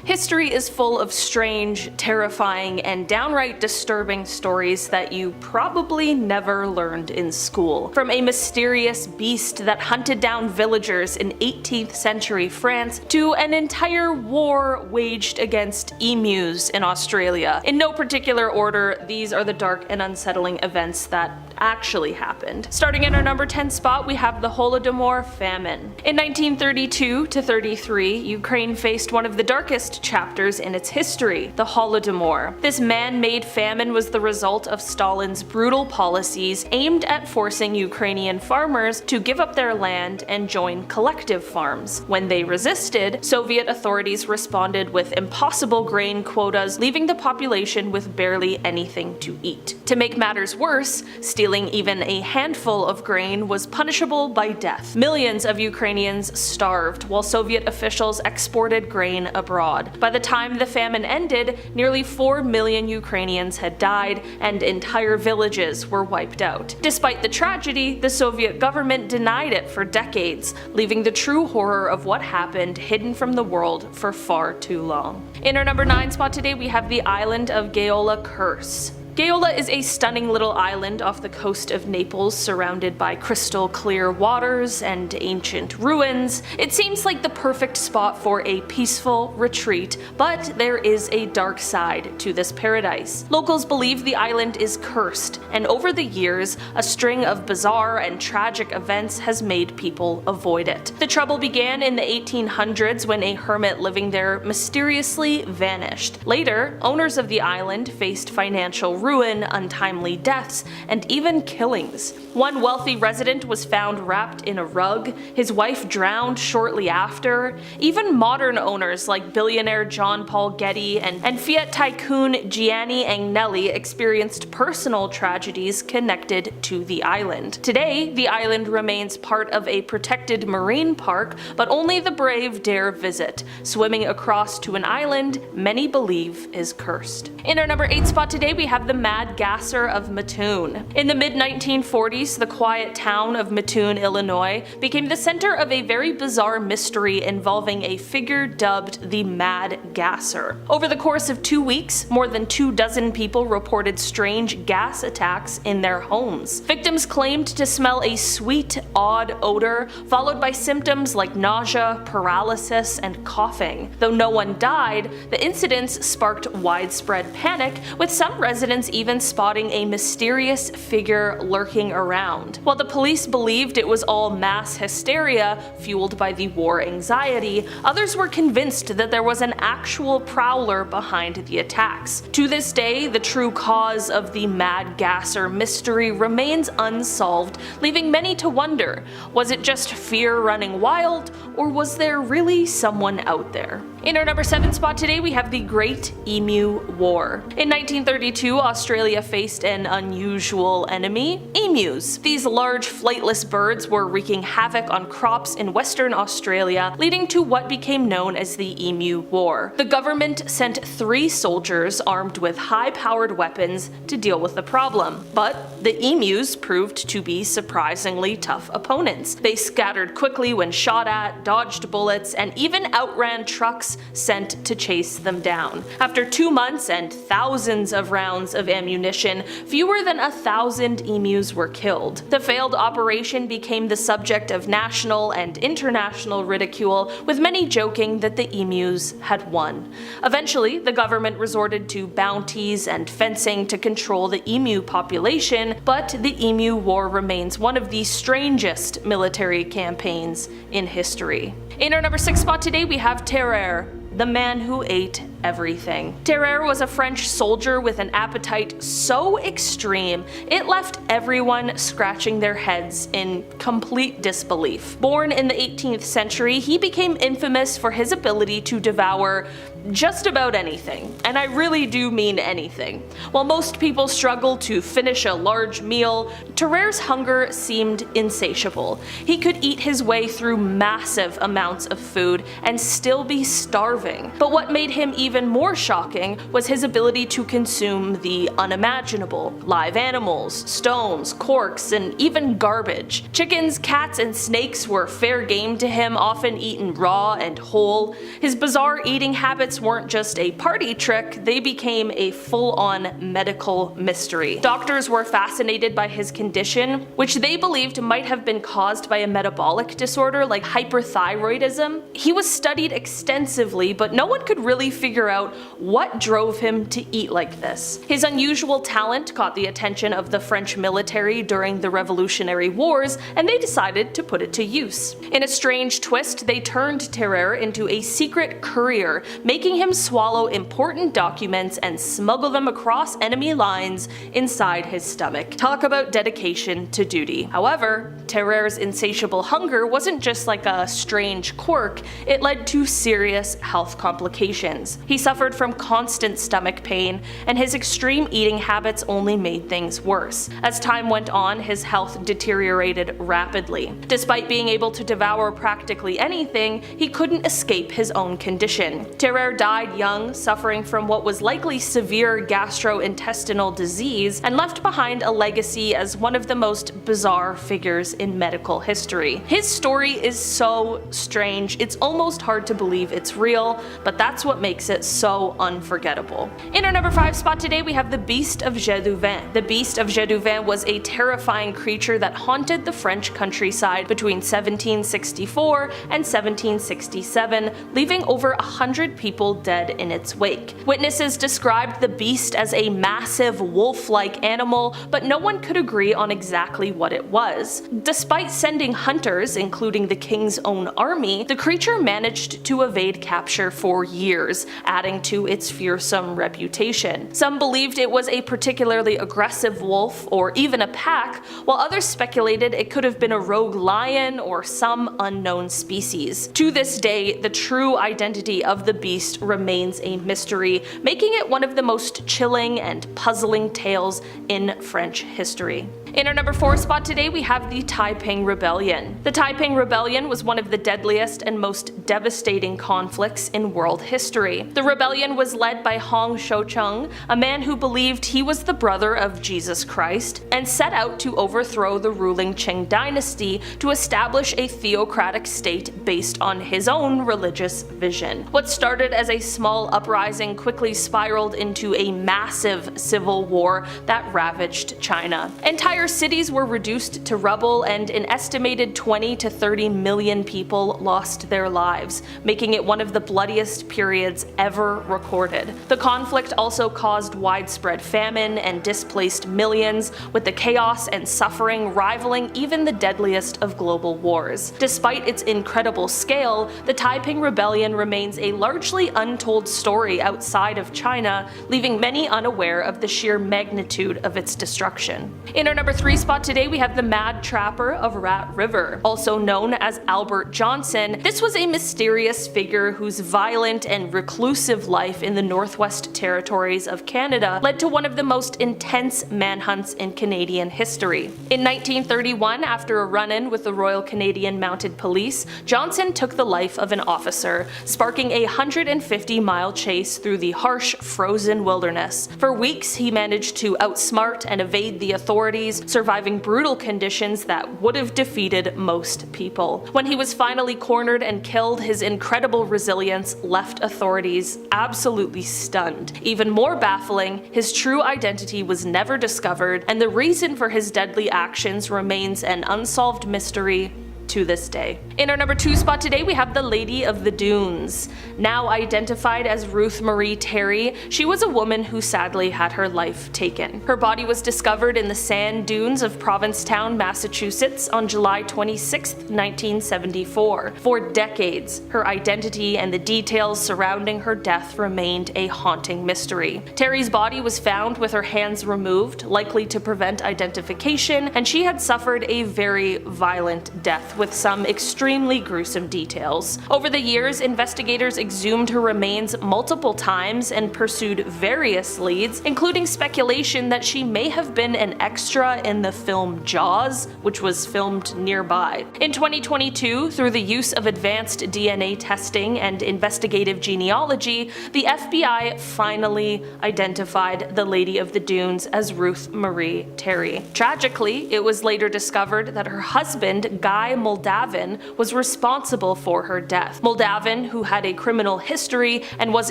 History is full of strange, terrifying, and downright disturbing stories that you probably never learned in school. From a mysterious beast that hunted down villagers in 18th century France to an entire war waged against emus in Australia. In no particular order, these are the dark and unsettling events that actually happened. Starting in our number 10 spot, we have the Holodomor famine. In 1932-33, Ukraine faced one of the darkest chapters in its history, the Holodomor. This man-made famine was the result of Stalin's brutal policies aimed at forcing Ukrainian farmers to give up their land and join collective farms. When they resisted, Soviet authorities responded with impossible grain quotas, leaving the population with barely anything to eat. To make matters worse, stealing even a handful of grain was punishable by death. Millions of Ukrainians starved, while Soviet officials exported grain abroad. By the time the famine ended, nearly 4 million Ukrainians had died, and entire villages were wiped out. Despite the tragedy, the Soviet government denied it for decades, leaving the true horror of what happened hidden from the world for far too long. In our number 9 spot today, we have the island of Gaola Curse. Gaola is a stunning little island off the coast of Naples, surrounded by crystal clear waters and ancient ruins. It seems like the perfect spot for a peaceful retreat, but there is a dark side to this paradise. Locals believe the island is cursed, and over the years, a string of bizarre and tragic events has made people avoid it. The trouble began in the 1800s when a hermit living there mysteriously vanished. Later, owners of the island faced financial ruin, untimely deaths, and even killings. One wealthy resident was found wrapped in a rug, his wife drowned shortly after. Even modern owners like billionaire John Paul Getty and Fiat tycoon Gianni Agnelli experienced personal tragedies connected to the island. Today, the island remains part of a protected marine park, but only the brave dare visit, swimming across to an island many believe is cursed. In our number 8 spot today, we have the Mad Gasser of Mattoon. In the mid-1940s, the quiet town of Mattoon, Illinois, became the center of a very bizarre mystery involving a figure dubbed the Mad Gasser. Over the course of 2 weeks, more than 24 people reported strange gas attacks in their homes. Victims claimed to smell a sweet, odd odor, followed by symptoms like nausea, paralysis, and coughing. Though no one died, the incidents sparked widespread panic, with some residents even spotting a mysterious figure lurking around. While the police believed it was all mass hysteria fueled by the war anxiety, others were convinced that there was an actual prowler behind the attacks. To this day, the true cause of the Mad Gasser mystery remains unsolved, leaving many to wonder, was it just fear running wild, or was there really someone out there? In our number 7 spot today, we have the Great Emu War. In 1932, Australia faced an unusual enemy, emus. These large flightless birds were wreaking havoc on crops in Western Australia, leading to what became known as the Emu War. The government sent 3 soldiers armed with high-powered weapons to deal with the problem, but the emus proved to be surprisingly tough opponents. They scattered quickly when shot at, dodged bullets, and even outran trucks sent to chase them down. After 2 months and thousands of rounds of ammunition, fewer than 1,000 emus were killed. The failed operation became the subject of national and international ridicule, with many joking that the emus had won. Eventually, the government resorted to bounties and fencing to control the emu population, but the Emu War remains one of the strangest military campaigns in history. In our number 6 spot today, we have Terreur, the man who ate everything. Terreur was a French soldier with an appetite so extreme it left everyone scratching their heads in complete disbelief. Born in the 18th century, he became infamous for his ability to devour just about anything, and I really do mean anything. While most people struggle to finish a large meal, Terreur's hunger seemed insatiable. He could eat his way through massive amounts of food and still be starving starving. But what made him even more shocking was his ability to consume the unimaginable: live animals, stones, corks, and even garbage. Chickens, cats, and snakes were fair game to him, often eaten raw and whole. His bizarre eating habits weren't just a party trick, they became a full-on medical mystery. Doctors were fascinated by his condition, which they believed might have been caused by a metabolic disorder like hyperthyroidism. He was studied extensively, but no one could really figure out what drove him to eat like this. His unusual talent caught the attention of the French military during the Revolutionary Wars, and they decided to put it to use. In a strange twist, they turned Terrer into a secret courier, making him swallow important documents and smuggle them across enemy lines inside his stomach. Talk about dedication to duty. However, Terrer's insatiable hunger wasn't just like a strange quirk, it led to serious health complications. He suffered from constant stomach pain, and his extreme eating habits only made things worse. As time went on, his health deteriorated rapidly. Despite being able to devour practically anything, he couldn't escape his own condition. Terrer died young, suffering from what was likely severe gastrointestinal disease, and left behind a legacy as one of the most bizarre figures in medical history. His story is so strange, it's almost hard to believe it's real, but that's what makes it so unforgettable. In our number 5 spot today, we have the Beast of Géduvin. The Beast of Géduvin was a terrifying creature that haunted the French countryside between 1764 and 1767, leaving over 100 people dead in its wake. Witnesses described the beast as a massive wolf-like animal, but no one could agree on exactly what it was. Despite sending hunters, including the king's own army, the creature managed to evade capture for years, adding to its fearsome reputation. Some believed it was a particularly aggressive wolf or even a pack, while others speculated it could have been a rogue lion or some unknown species. To this day, the true identity of the beast remains a mystery, making it one of the most chilling and puzzling tales in French history. In our number 4 spot today, we have the Taiping Rebellion. The Taiping Rebellion was one of the deadliest and most devastating conflicts in world history. The rebellion was led by Hong Shoucheng, a man who believed he was the brother of Jesus Christ, and set out to overthrow the ruling Qing dynasty to establish a theocratic state based on his own religious vision. What started as a small uprising quickly spiraled into a massive civil war that ravaged China. Entire cities were reduced to rubble, and an estimated 20 to 30 million people lost their lives, making it one of the bloodiest periods ever recorded. The conflict also caused widespread famine and displaced millions, with the chaos and suffering rivaling even the deadliest of global wars. Despite its incredible scale, the Taiping Rebellion remains a largely untold story outside of China, leaving many unaware of the sheer magnitude of its destruction. In our number 3 spot today, we have the Mad Trapper of Rat River. Also known as Albert Johnson, this was a mysterious figure whose violent and reclusive life in the Northwest Territories of Canada led to one of the most intense manhunts in Canadian history. In 1931, after a run-in with the Royal Canadian Mounted Police, Johnson took the life of an officer, sparking a 150-mile chase through the harsh, frozen wilderness. For weeks, he managed to outsmart and evade the authorities, surviving brutal conditions that would have defeated most people. When he was finally cornered and killed, his incredible resilience left authorities absolutely stunned. Even more baffling, his true identity was never discovered, and the reason for his deadly actions remains an unsolved mystery to this day. In our number 2 spot today, we have the Lady of the Dunes. Now identified as Ruth Marie Terry, she was a woman who sadly had her life taken. Her body was discovered in the sand dunes of Provincetown, Massachusetts on July 26, 1974. For decades, her identity and the details surrounding her death remained a haunting mystery. Terry's body was found with her hands removed, likely to prevent identification, and she had suffered a very violent death with some extremely gruesome details. Over the years, investigators exhumed her remains multiple times and pursued various leads, including speculation that she may have been an extra in the film Jaws, which was filmed nearby. In 2022, through the use of advanced DNA testing and investigative genealogy, the FBI finally identified the Lady of the Dunes as Ruth Marie Terry. Tragically, it was later discovered that her husband, Guy Moldavin, was responsible for her death. Moldavin, who had a criminal history and was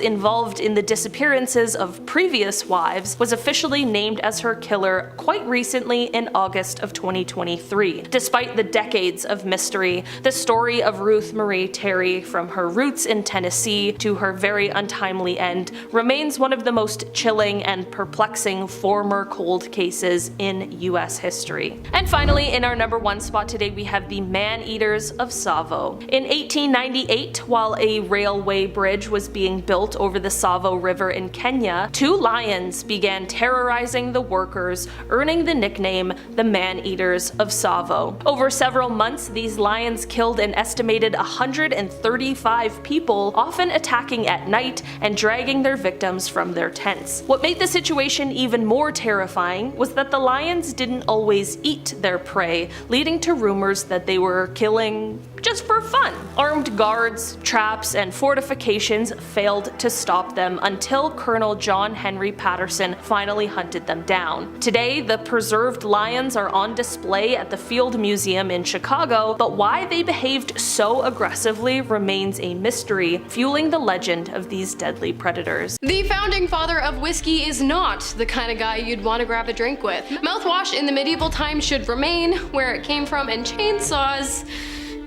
involved in the disappearances of previous wives, was officially named as her killer quite recently in August of 2023. Despite the decades of mystery, the story of Ruth Marie Terry, from her roots in Tennessee to her very untimely end, remains one of the most chilling and perplexing former cold cases in US history. And finally, in our number 1 spot today, we have the Man-Eaters of Tsavo. In 1898, while a railway bridge was being built over the Tsavo River in Kenya, 2 lions began terrorizing the workers, earning the nickname the Man-Eaters of Tsavo. Over several months, these lions killed an estimated 135 people, often attacking at night and dragging their victims from their tents. What made the situation even more terrifying was that the lions didn't always eat their prey, leading to rumors that they were killing just for fun. Armed guards, traps, and fortifications failed to stop them until Colonel John Henry Patterson finally hunted them down. Today, the preserved lions are on display at the Field Museum in Chicago, but why they behaved so aggressively remains a mystery, fueling the legend of these deadly predators. The founding father of whiskey is not the kind of guy you'd want to grab a drink with. Mouthwash in the medieval times should remain where it came from, and chainsaws,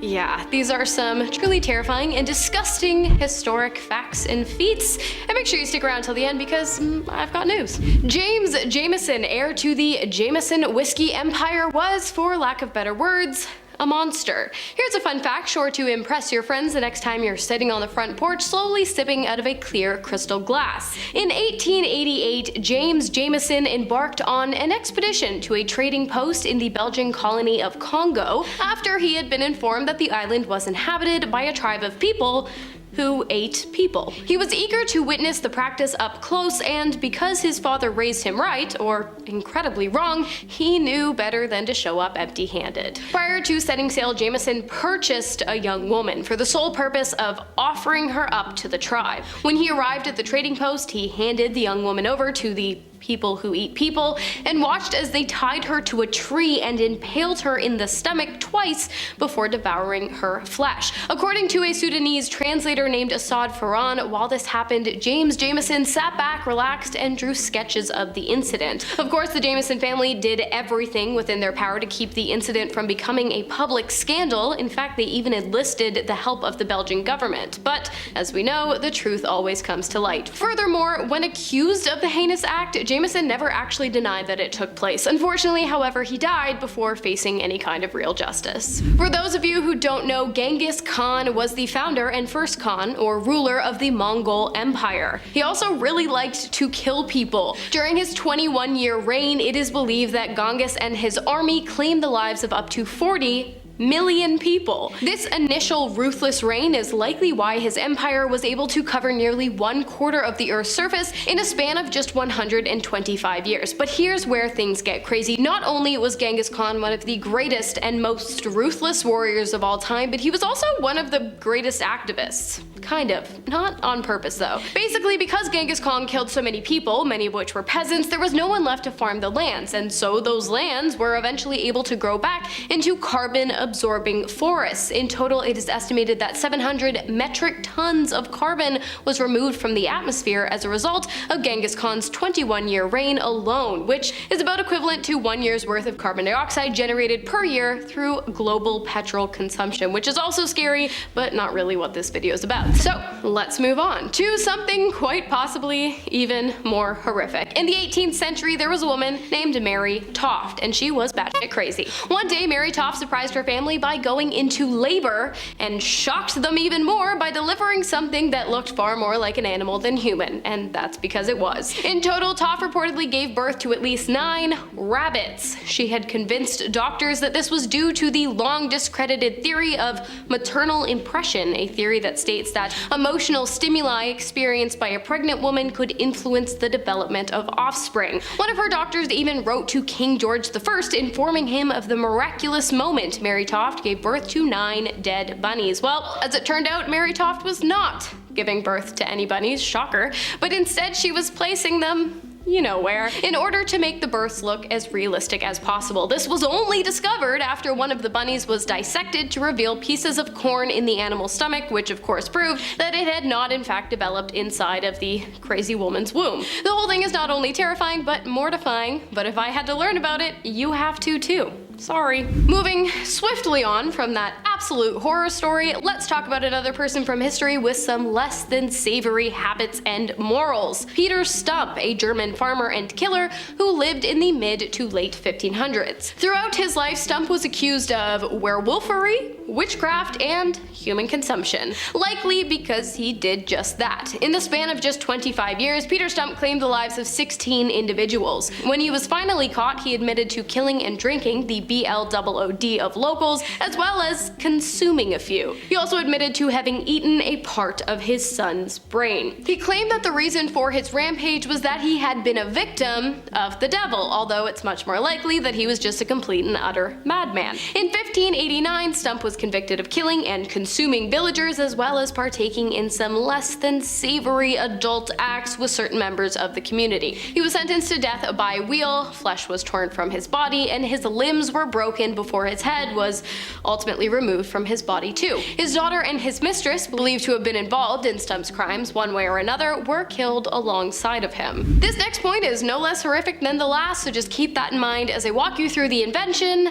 yeah, these are some truly terrifying and disgusting historic facts and feats. And make sure you stick around till the end because I've got news. James Jameson, heir to the Jameson whiskey empire, was, for lack of better words, a monster. Here's a fun fact sure to impress your friends the next time you're sitting on the front porch slowly sipping out of a clear crystal glass. In 1888, James Jameson embarked on an expedition to a trading post in the Belgian colony of Congo after he had been informed that the island was inhabited by a tribe of people who ate people. He was eager to witness the practice up close, and because his father raised him right, or incredibly wrong, he knew better than to show up empty-handed. Prior to setting sail, Jameson purchased a young woman for the sole purpose of offering her up to the tribe. When he arrived at the trading post, he handed the young woman over to the people who eat people and watched as they tied her to a tree and impaled her in the stomach twice before devouring her flesh. According to a Sudanese translator named Asad Farhan, while this happened, James Jameson sat back, relaxed, and drew sketches of the incident. Of course, the Jameson family did everything within their power to keep the incident from becoming a public scandal. In fact, they even enlisted the help of the Belgian government. But, as we know, the truth always comes to light. Furthermore, when accused of the heinous act, Jameson never actually denied that it took place. Unfortunately, however, he died before facing any kind of real justice. For those of you who don't know, Genghis Khan was the founder and first Khan, or ruler, of the Mongol Empire. He also really liked to kill people. During his 21-year reign, it is believed that Genghis and his army claimed the lives of up to 40 million people. This initial ruthless reign is likely why his empire was able to cover nearly 1/4 of the Earth's surface in a span of just 125 years. But here's where things get crazy. Not only was Genghis Khan one of the greatest and most ruthless warriors of all time, but he was also one of the greatest activists. Kind of. Not on purpose though. Basically, because Genghis Khan killed so many people, many of which were peasants, there was no one left to farm the lands, and so those lands were eventually able to grow back into carbon-absorbing forests. In total, it is estimated that 700 metric tons of carbon was removed from the atmosphere as a result of Genghis Khan's 21-year reign alone, which is about equivalent to 1 year's worth of carbon dioxide generated per year through global petrol consumption, which is also scary, but not really what this video is about. So let's move on to something quite possibly even more horrific. In the 18th century, there was a woman named Mary Toft, and she was batshit crazy. One day, Mary Toft surprised her family by going into labor, and shocked them even more by delivering something that looked far more like an animal than human, and that's because it was. In total, Toft reportedly gave birth to at least 9 rabbits. She had convinced doctors that this was due to the long discredited theory of maternal impression, a theory that states that emotional stimuli experienced by a pregnant woman could influence the development of offspring. One of her doctors even wrote to King George I informing him of the miraculous moment Mary Toft gave birth to 9 dead bunnies. Well, as it turned out, Mary Toft was not giving birth to any bunnies, shocker, but instead she was placing them you know where, in order to make the births look as realistic as possible. This was only discovered after one of the bunnies was dissected to reveal pieces of corn in the animal's stomach, which of course proved that it had not in fact developed inside of the crazy woman's womb. The whole thing is not only terrifying but mortifying, but if I had to learn about it, you have to too. Sorry. Moving swiftly on from that absolute horror story, let's talk about another person from history with some less than savory habits and morals. Peter Stump, a German farmer and killer who lived in the mid to late 1500s. Throughout his life, Stump was accused of werewolfery, witchcraft, and human consumption. Likely because he did just that. In the span of just 25 years, Peter Stump claimed the lives of 16 individuals. When he was finally caught, he admitted to killing and drinking the BLOOD of locals, as well as consuming a few. He also admitted to having eaten a part of his son's brain. He claimed that the reason for his rampage was that he had been a victim of the devil, although it's much more likely that he was just a complete and utter madman. In 1589, Stump was convicted of killing and consuming villagers, as well as partaking in some less than savory adult acts with certain members of the community. He was sentenced to death by wheel, flesh was torn from his body, and his limbs were broken before his head was ultimately removed from his body too. His daughter and his mistress, believed to have been involved in Stump's crimes one way or another, were killed alongside of him. This next point is no less horrific than the last, so just keep that in mind as I walk you through the invention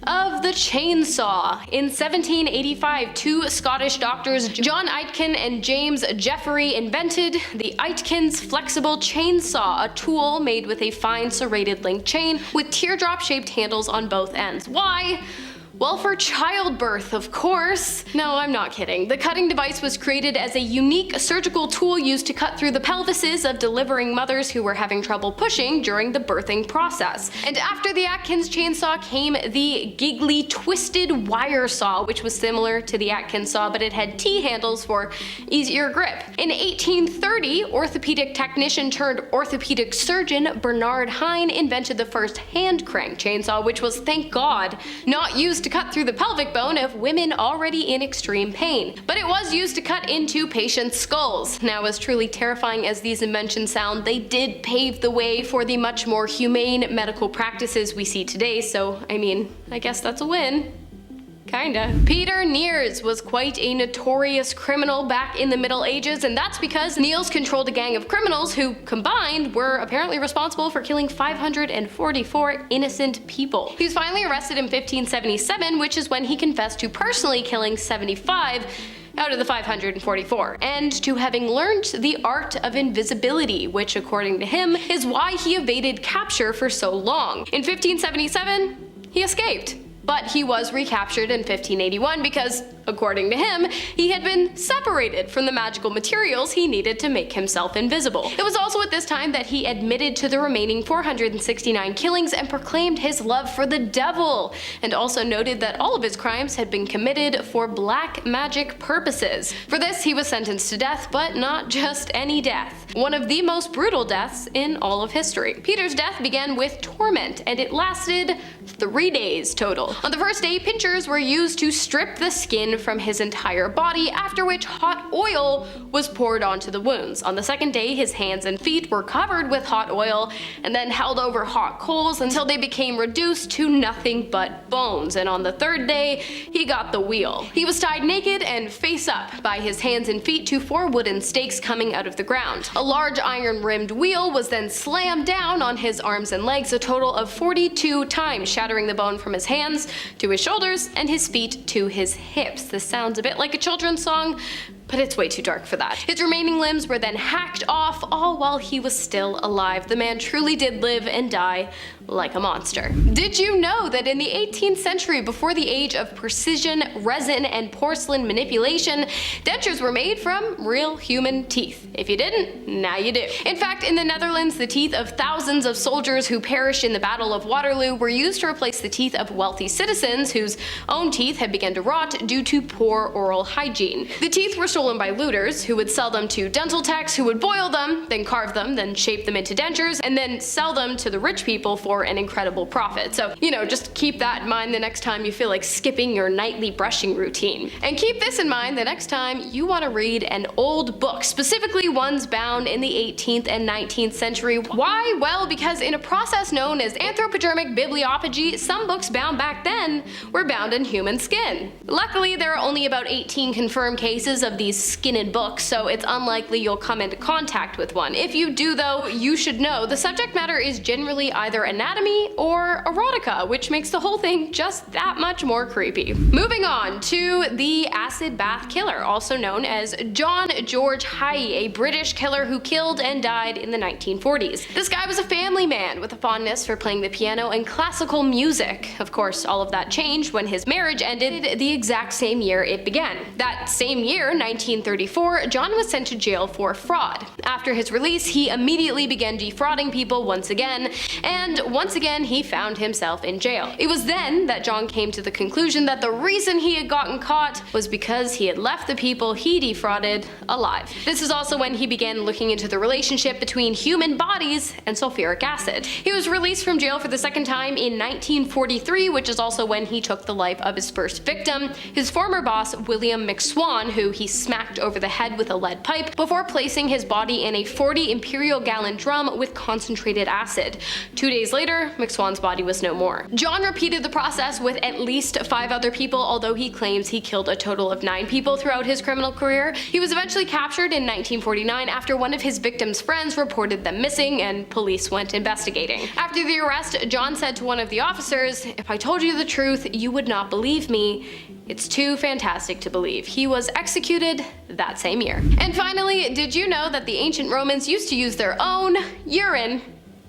of the chainsaw. In 1785, 2 Scottish doctors, John Aitken and James Jeffrey, invented the Aitken's flexible chainsaw, a tool made with a fine serrated link chain with teardrop-shaped handles on both ends. Why? Well, for childbirth, of course. No, I'm not kidding. The cutting device was created as a unique surgical tool used to cut through the pelvises of delivering mothers who were having trouble pushing during the birthing process. And after the Atkins chainsaw came the giggly twisted wire saw, which was similar to the Atkins saw, but it had T-handles for easier grip. In 1830, orthopedic technician turned orthopedic surgeon Bernard Hine invented the first hand crank chainsaw, which was, thank God, not used to cut through the pelvic bone of women already in extreme pain, but it was used to cut into patients' skulls. Now, as truly terrifying as these inventions sound, they did pave the way for the much more humane medical practices we see today, so I mean, I guess that's a win. Kinda. Peter Nears was quite a notorious criminal back in the Middle Ages, and that's because Niels controlled a gang of criminals who, combined, were apparently responsible for killing 544 innocent people. He was finally arrested in 1577, which is when he confessed to personally killing 75 out of the 544, and to having learned the art of invisibility, which, according to him, is why he evaded capture for so long. In 1577, he escaped. But he was recaptured in 1581 because, according to him, he had been separated from the magical materials he needed to make himself invisible. It was also at this time that he admitted to the remaining 469 killings and proclaimed his love for the devil, and also noted that all of his crimes had been committed for black magic purposes. For this, he was sentenced to death, but not just any death. One of the most brutal deaths in all of history. Peter's death began with torment, and it lasted 3 days total. On the first day, pincers were used to strip the skin from his entire body, after which hot oil was poured onto the wounds. On the second day, his hands and feet were covered with hot oil and then held over hot coals until they became reduced to nothing but bones. And on the third day, he got the wheel. He was tied naked and face up by his hands and feet to 4 wooden stakes coming out of the ground. A large iron-rimmed wheel was then slammed down on his arms and legs a total of 42 times, shattering the bone from his hands to his shoulders and his feet to his hips. This sounds a bit like a children's song, but it's way too dark for that. His remaining limbs were then hacked off, all while he was still alive. The man truly did live and die like a monster. Did you know that in the 18th century, before the age of precision, resin, and porcelain manipulation, dentures were made from real human teeth? If you didn't, now you do. In fact, in the Netherlands, the teeth of thousands of soldiers who perished in the Battle of Waterloo were used to replace the teeth of wealthy citizens whose own teeth had begun to rot due to poor oral hygiene. The teeth were stolen by looters, who would sell them to dental techs, who would boil them, then carve them, then shape them into dentures, and then sell them to the rich people for an incredible profit. So, just keep that in mind the next time you feel like skipping your nightly brushing routine. And keep this in mind the next time you want to read an old book, specifically ones bound in the 18th and 19th century. Why? Well, because in a process known as anthropodermic bibliophagy, some books bound back then were bound in human skin. Luckily, there are only about 18 confirmed cases of these skinned books, so it's unlikely you'll come into contact with one. If you do, though, you should know the subject matter is generally either anatomy or erotica, which makes the whole thing just that much more creepy. Moving on to the acid bath killer, also known as John George Hyde, a British killer who killed and died in the 1940s. This guy was a family man with a fondness for playing the piano and classical music. Of course, all of that changed when his marriage ended the exact same year it began. That same year, 1934, John was sent to jail for fraud. After his release, he immediately began defrauding people once again, and once again he found himself in jail. It was then that John came to the conclusion that the reason he had gotten caught was because he had left the people he defrauded alive. This is also when he began looking into the relationship between human bodies and sulfuric acid. He was released from jail for the second time in 1943, which is also when he took the life of his first victim, his former boss William McSwan, who he smacked over the head with a lead pipe before placing his body in a 40 imperial gallon drum with concentrated acid. 2 days later, McSwan's body was no more. John repeated the process with at least 5 other people, although he claims he killed a total of 9 people throughout his criminal career. He was eventually captured in 1949 after one of his victims' friends reported them missing and police went investigating. After the arrest, John said to one of the officers, "If I told you the truth, you would not believe me. It's too fantastic to believe." He was executed that same year. And finally, did you know that the ancient Romans used to use their own urine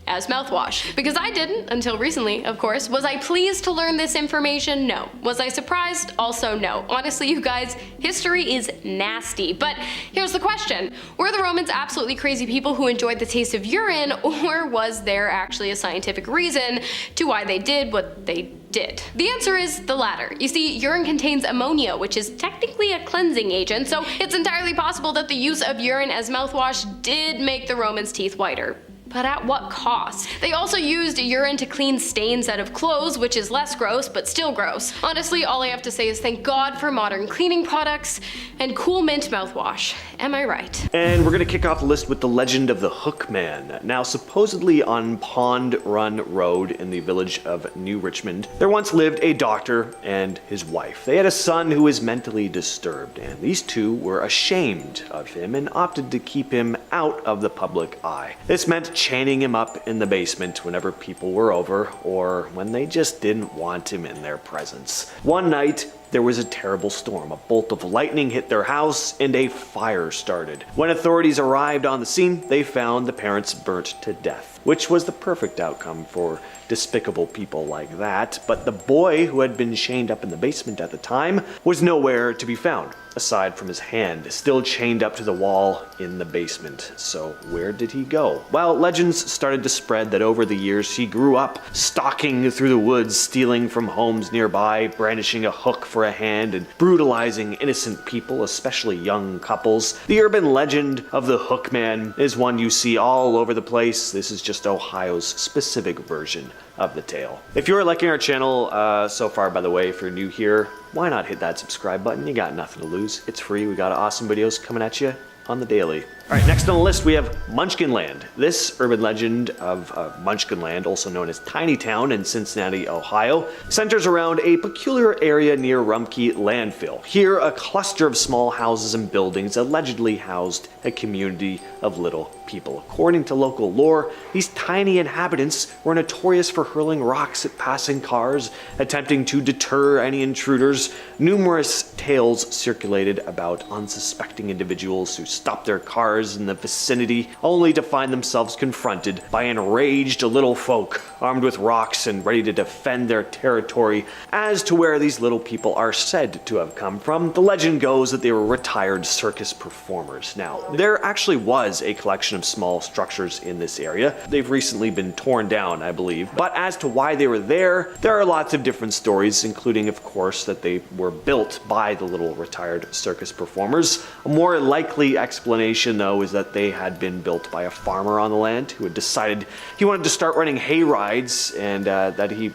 as mouthwash? Because I didn't until recently, of course. Was I pleased to learn this information? No. Was I surprised? Also no. Honestly, you guys, history is nasty. But here's the question. Were the Romans absolutely crazy people who enjoyed the taste of urine, or was there actually a scientific reason to why they did what they did? The answer is the latter. You see, urine contains ammonia, which is technically a cleansing agent, so it's entirely possible that the use of urine as mouthwash did make the Romans' teeth whiter. But at what cost? They also used urine to clean stains out of clothes, which is less gross, but still gross. Honestly, all I have to say is thank God for modern cleaning products and cool mint mouthwash. Am I right? And we're gonna kick off the list with the legend of the Hook Man. Now, supposedly on Pond Run Road in the village of New Richmond, there once lived a doctor and his wife. They had a son who was mentally disturbed, and these two were ashamed of him and opted to keep him out of the public eye. This meant chaining him up in the basement whenever people were over, or when they just didn't want him in their presence. One night, there was a terrible storm. A bolt of lightning hit their house and a fire started. When authorities arrived on the scene, they found the parents burnt to death, which was the perfect outcome for despicable people like that. But the boy who had been chained up in the basement at the time was nowhere to be found, aside from his hand, still chained up to the wall in the basement. So where did he go? Well, legends started to spread that over the years he grew up stalking through the woods, stealing from homes nearby, brandishing a hook for a hand, and brutalizing innocent people, especially young couples. The urban legend of the Hook Man is one you see all over the place. This is just Ohio's specific version of the tale. If you're liking our channel so far, by the way, if you're new here, why not hit that subscribe button? You got nothing to lose. It's free. We got awesome videos coming at you on the daily. Alright, next on the list we have Munchkinland. This urban legend of Munchkinland, also known as Tiny Town in Cincinnati, Ohio, centers around a peculiar area near Rumpke Landfill. Here, a cluster of small houses and buildings allegedly housed a community of little people. According to local lore, these tiny inhabitants were notorious for hurling rocks at passing cars, attempting to deter any intruders. Numerous tales circulated about unsuspecting individuals who stopped their cars in the vicinity, only to find themselves confronted by enraged little folk armed with rocks and ready to defend their territory. As to where these little people are said to have come from, the legend goes that they were retired circus performers. Now, there actually was a collection of small structures in this area. They've recently been torn down, I believe. But as to why they were there are lots of different stories, including, of course, that they were built by the little retired circus performers. A more likely explanation, though, is that they had been built by a farmer on the land who had decided he wanted to start running hay rides, and that he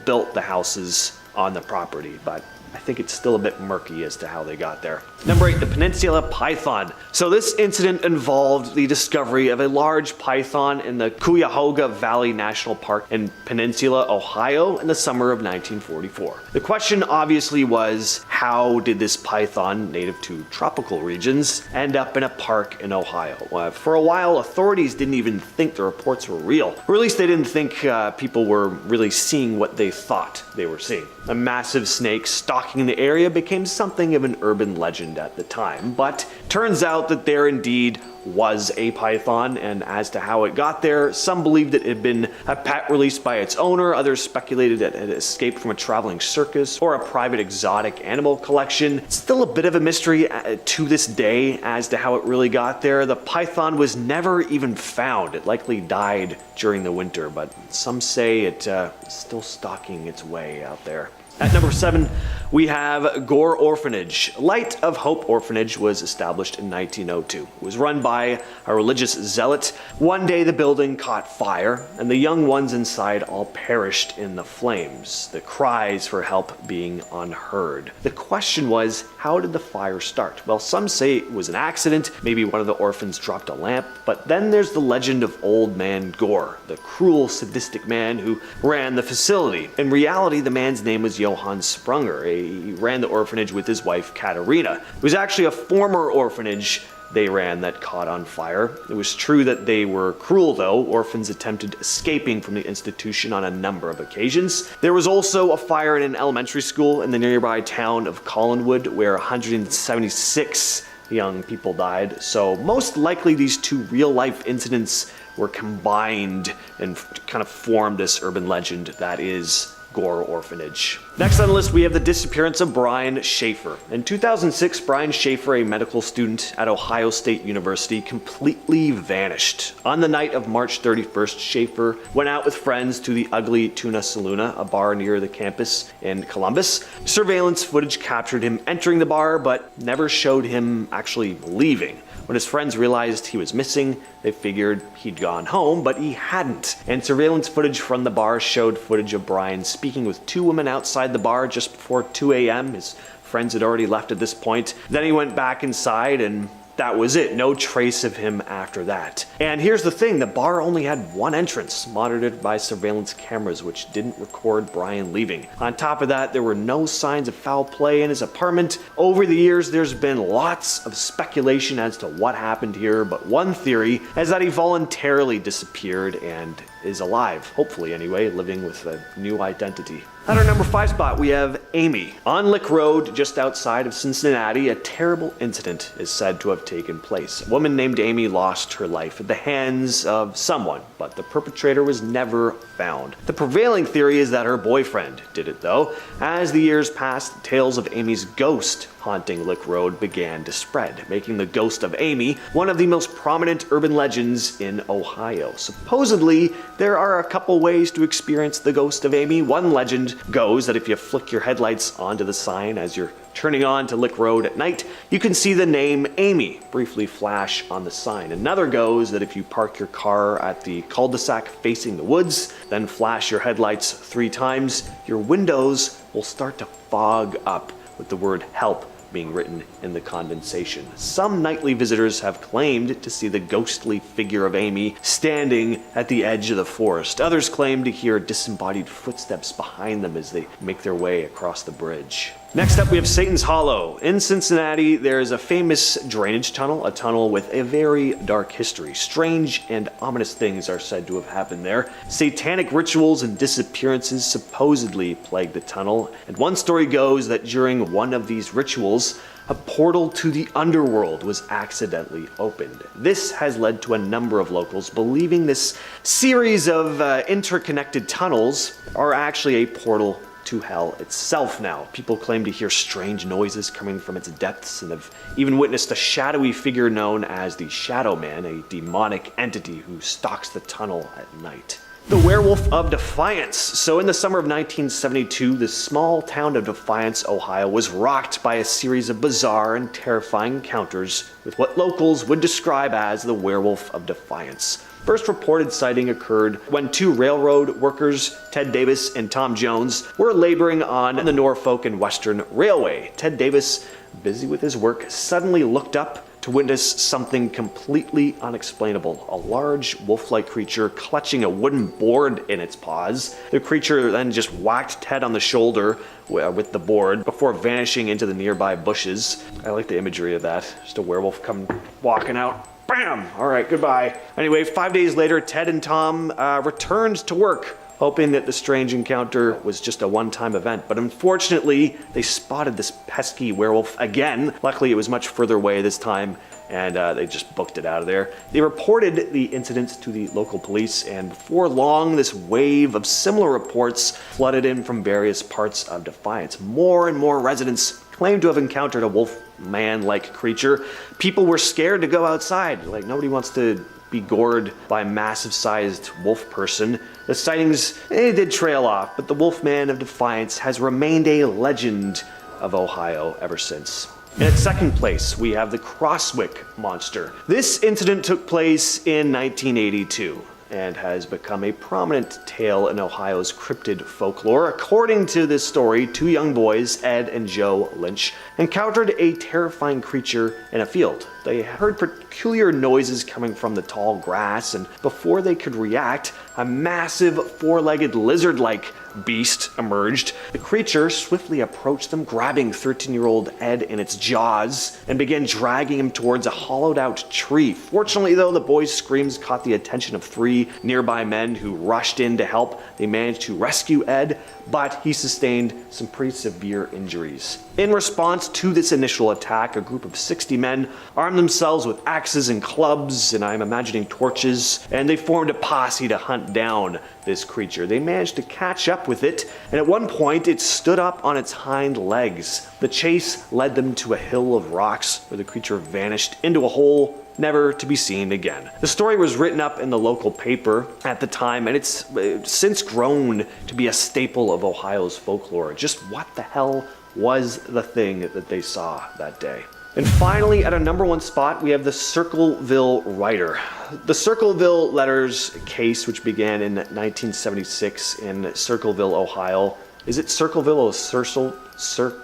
built the houses on the property. But I think it's still a bit murky as to how they got there. Number 8, the Peninsula Python. So this incident involved the discovery of a large python in the Cuyahoga Valley National Park in Peninsula, Ohio in the summer of 1944. The question obviously was, how did this python, native to tropical regions, end up in a park in Ohio? For a while, authorities didn't even think the reports were real, or at least they didn't think people were really seeing what they thought they were seeing. A massive snake stalking the area became something of an urban legend at the time, but turns out that there indeed was a python, and as to how it got there, some believed that it had been a pet released by its owner, others speculated it had escaped from a traveling circus or a private exotic animal collection. It's still a bit of a mystery to this day as to how it really got there. The python was never even found. It likely died during the winter, but some say it's still stalking its way out there. At number 7, we have Gore Orphanage. Light of Hope Orphanage was established in 1902. It was run by a religious zealot. One day the building caught fire, and the young ones inside all perished in the flames, the cries for help being unheard. The question was, how did the fire start? Well, some say it was an accident, maybe one of the orphans dropped a lamp, but then there's the legend of Old Man Gore, the cruel, sadistic man who ran the facility. In reality, the man's name was Johann Sprunger. He ran the orphanage with his wife, Katerina. It was actually a former orphanage they ran that caught on fire. It was true that they were cruel, though. Orphans attempted escaping from the institution on a number of occasions. There was also a fire in an elementary school in the nearby town of Collinwood, where 176 young people died. So most likely these two real-life incidents were combined and kind of formed this urban legend that is Gore Orphanage. Next on the list, we have the disappearance of Brian Schaefer. In 2006, Brian Schaefer, a medical student at Ohio State University, completely vanished. On the night of March 31st, Schaefer went out with friends to the Ugly Tuna Saloona, a bar near the campus in Columbus. Surveillance footage captured him entering the bar, but never showed him actually leaving. When his friends realized he was missing, they figured he'd gone home, but he hadn't. And surveillance footage from the bar showed footage of Brian speaking with two women outside the bar just before 2 a.m. His friends had already left at this point. Then he went back inside, and that was it. No trace of him after that. And here's the thing, the bar only had one entrance, monitored by surveillance cameras, which didn't record Brian leaving. On top of that, there were no signs of foul play in his apartment. Over the years, there's been lots of speculation as to what happened here, but one theory is that he voluntarily disappeared and is alive, hopefully anyway, living with a new identity. At our number 5 spot, we have Amy. On Lick Road, just outside of Cincinnati, a terrible incident is said to have taken place. A woman named Amy lost her life at the hands of someone, but the perpetrator was never found. The prevailing theory is that her boyfriend did it, though. As the years passed, tales of Amy's ghost haunting Lick Road began to spread, making the ghost of Amy one of the most prominent urban legends in Ohio. Supposedly, there are a couple ways to experience the ghost of Amy. One legend goes that if you flick your headlights onto the sign as you're turning on to Lick Road at night, you can see the name Amy briefly flash on the sign. Another goes that if you park your car at the cul-de-sac facing the woods, then flash your headlights 3 times, your windows will start to fog up with the word help being written in the condensation. Some nightly visitors have claimed to see the ghostly figure of Amy standing at the edge of the forest. Others claim to hear disembodied footsteps behind them as they make their way across the bridge. Next up, we have Satan's Hollow. In Cincinnati, there is a famous drainage tunnel, a tunnel with a very dark history. Strange and ominous things are said to have happened there. Satanic rituals and disappearances supposedly plague the tunnel, and one story goes that during one of these rituals, a portal to the underworld was accidentally opened. This has led to a number of locals believing this series of interconnected tunnels are actually a portal to hell itself now. People claim to hear strange noises coming from its depths and have even witnessed a shadowy figure known as the Shadow Man, a demonic entity who stalks the tunnel at night. The Werewolf of Defiance. So in the summer of 1972, the small town of Defiance, Ohio was rocked by a series of bizarre and terrifying encounters with what locals would describe as the Werewolf of Defiance. First reported sighting occurred when two railroad workers, Ted Davis and Tom Jones, were laboring on the Norfolk and Western Railway. Ted Davis, busy with his work, suddenly looked up to witness something completely unexplainable. A large wolf-like creature clutching a wooden board in its paws. The creature then just whacked Ted on the shoulder with the board before vanishing into the nearby bushes. I like the imagery of that. Just a werewolf come walking out. Bam! All right, goodbye. Anyway, 5 days later, Ted and Tom returned to work, hoping that the strange encounter was just a one-time event. But unfortunately, they spotted this pesky werewolf again. Luckily, it was much further away this time, and they just booked it out of there. They reported the incident to the local police, and before long, this wave of similar reports flooded in from various parts of Defiance. More and more residents claimed to have encountered a wolf-man-like creature. People were scared to go outside. Like, nobody wants to be gored by a massive-sized wolf person. The sightings, did trail off, but the Wolfman of Defiance has remained a legend of Ohio ever since. And at second place, we have the Crosswick Monster. This incident took place in 1982 and has become a prominent tale in Ohio's cryptid folklore. According to this story, two young boys, Ed and Joe Lynch, encountered a terrifying creature in a field. They heard peculiar noises coming from the tall grass, and before they could react, a massive four-legged lizard-like beast emerged. The creature swiftly approached them, grabbing 13-year-old Ed in its jaws and began dragging him towards a hollowed-out tree. Fortunately, though, the boys' screams caught the attention of three nearby men who rushed in to help. They managed to rescue Ed, but he sustained some pretty severe injuries. In response to this initial attack, a group of 60 men armed themselves with axes and clubs, and I'm imagining torches, and they formed a posse to hunt down this creature. They managed to catch up with it, and at one point it stood up on its hind legs. The chase led them to a hill of rocks where the creature vanished into a hole, never to be seen again. The story was written up in the local paper at the time, and it's since grown to be a staple of Ohio's folklore. Just what the hell was the thing that they saw that day? And finally, at our number one spot, we have the Circleville Rider. The Circleville letters case, which began in 1976 in Circleville, Ohio. Is it Circleville or Circleville?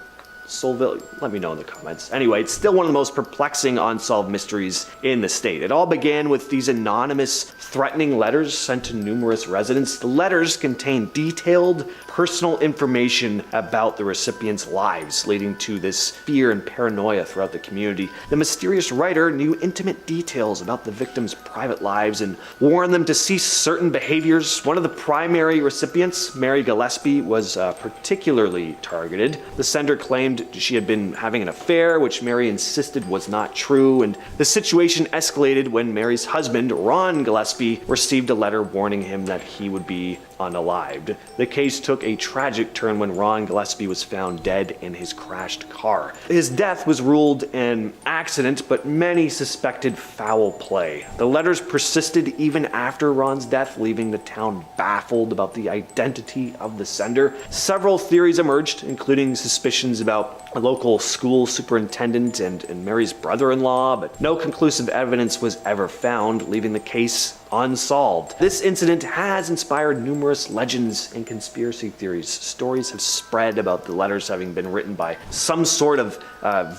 Let me know in the comments. Anyway, it's still one of the most perplexing unsolved mysteries in the state. It all began with these anonymous, threatening letters sent to numerous residents. The letters contained detailed, personal information about the recipients' lives, leading to this fear and paranoia throughout the community. The mysterious writer knew intimate details about the victims' private lives and warned them to cease certain behaviors. One of the primary recipients, Mary Gillespie, was particularly targeted. The sender claimed she had been having an affair, which Mary insisted was not true, and the situation escalated when Mary's husband, Ron Gillespie, received a letter warning him that he would be unalived. The case took a tragic turn when Ron Gillespie was found dead in his crashed car. His death was ruled an accident, but many suspected foul play. The letters persisted even after Ron's death, leaving the town baffled about the identity of the sender. Several theories emerged, including suspicions about a local school superintendent and Mary's brother-in-law, but no conclusive evidence was ever found, leaving the case Unsolved. This incident has inspired numerous legends and conspiracy theories. Stories have spread about the letters having been written by some sort of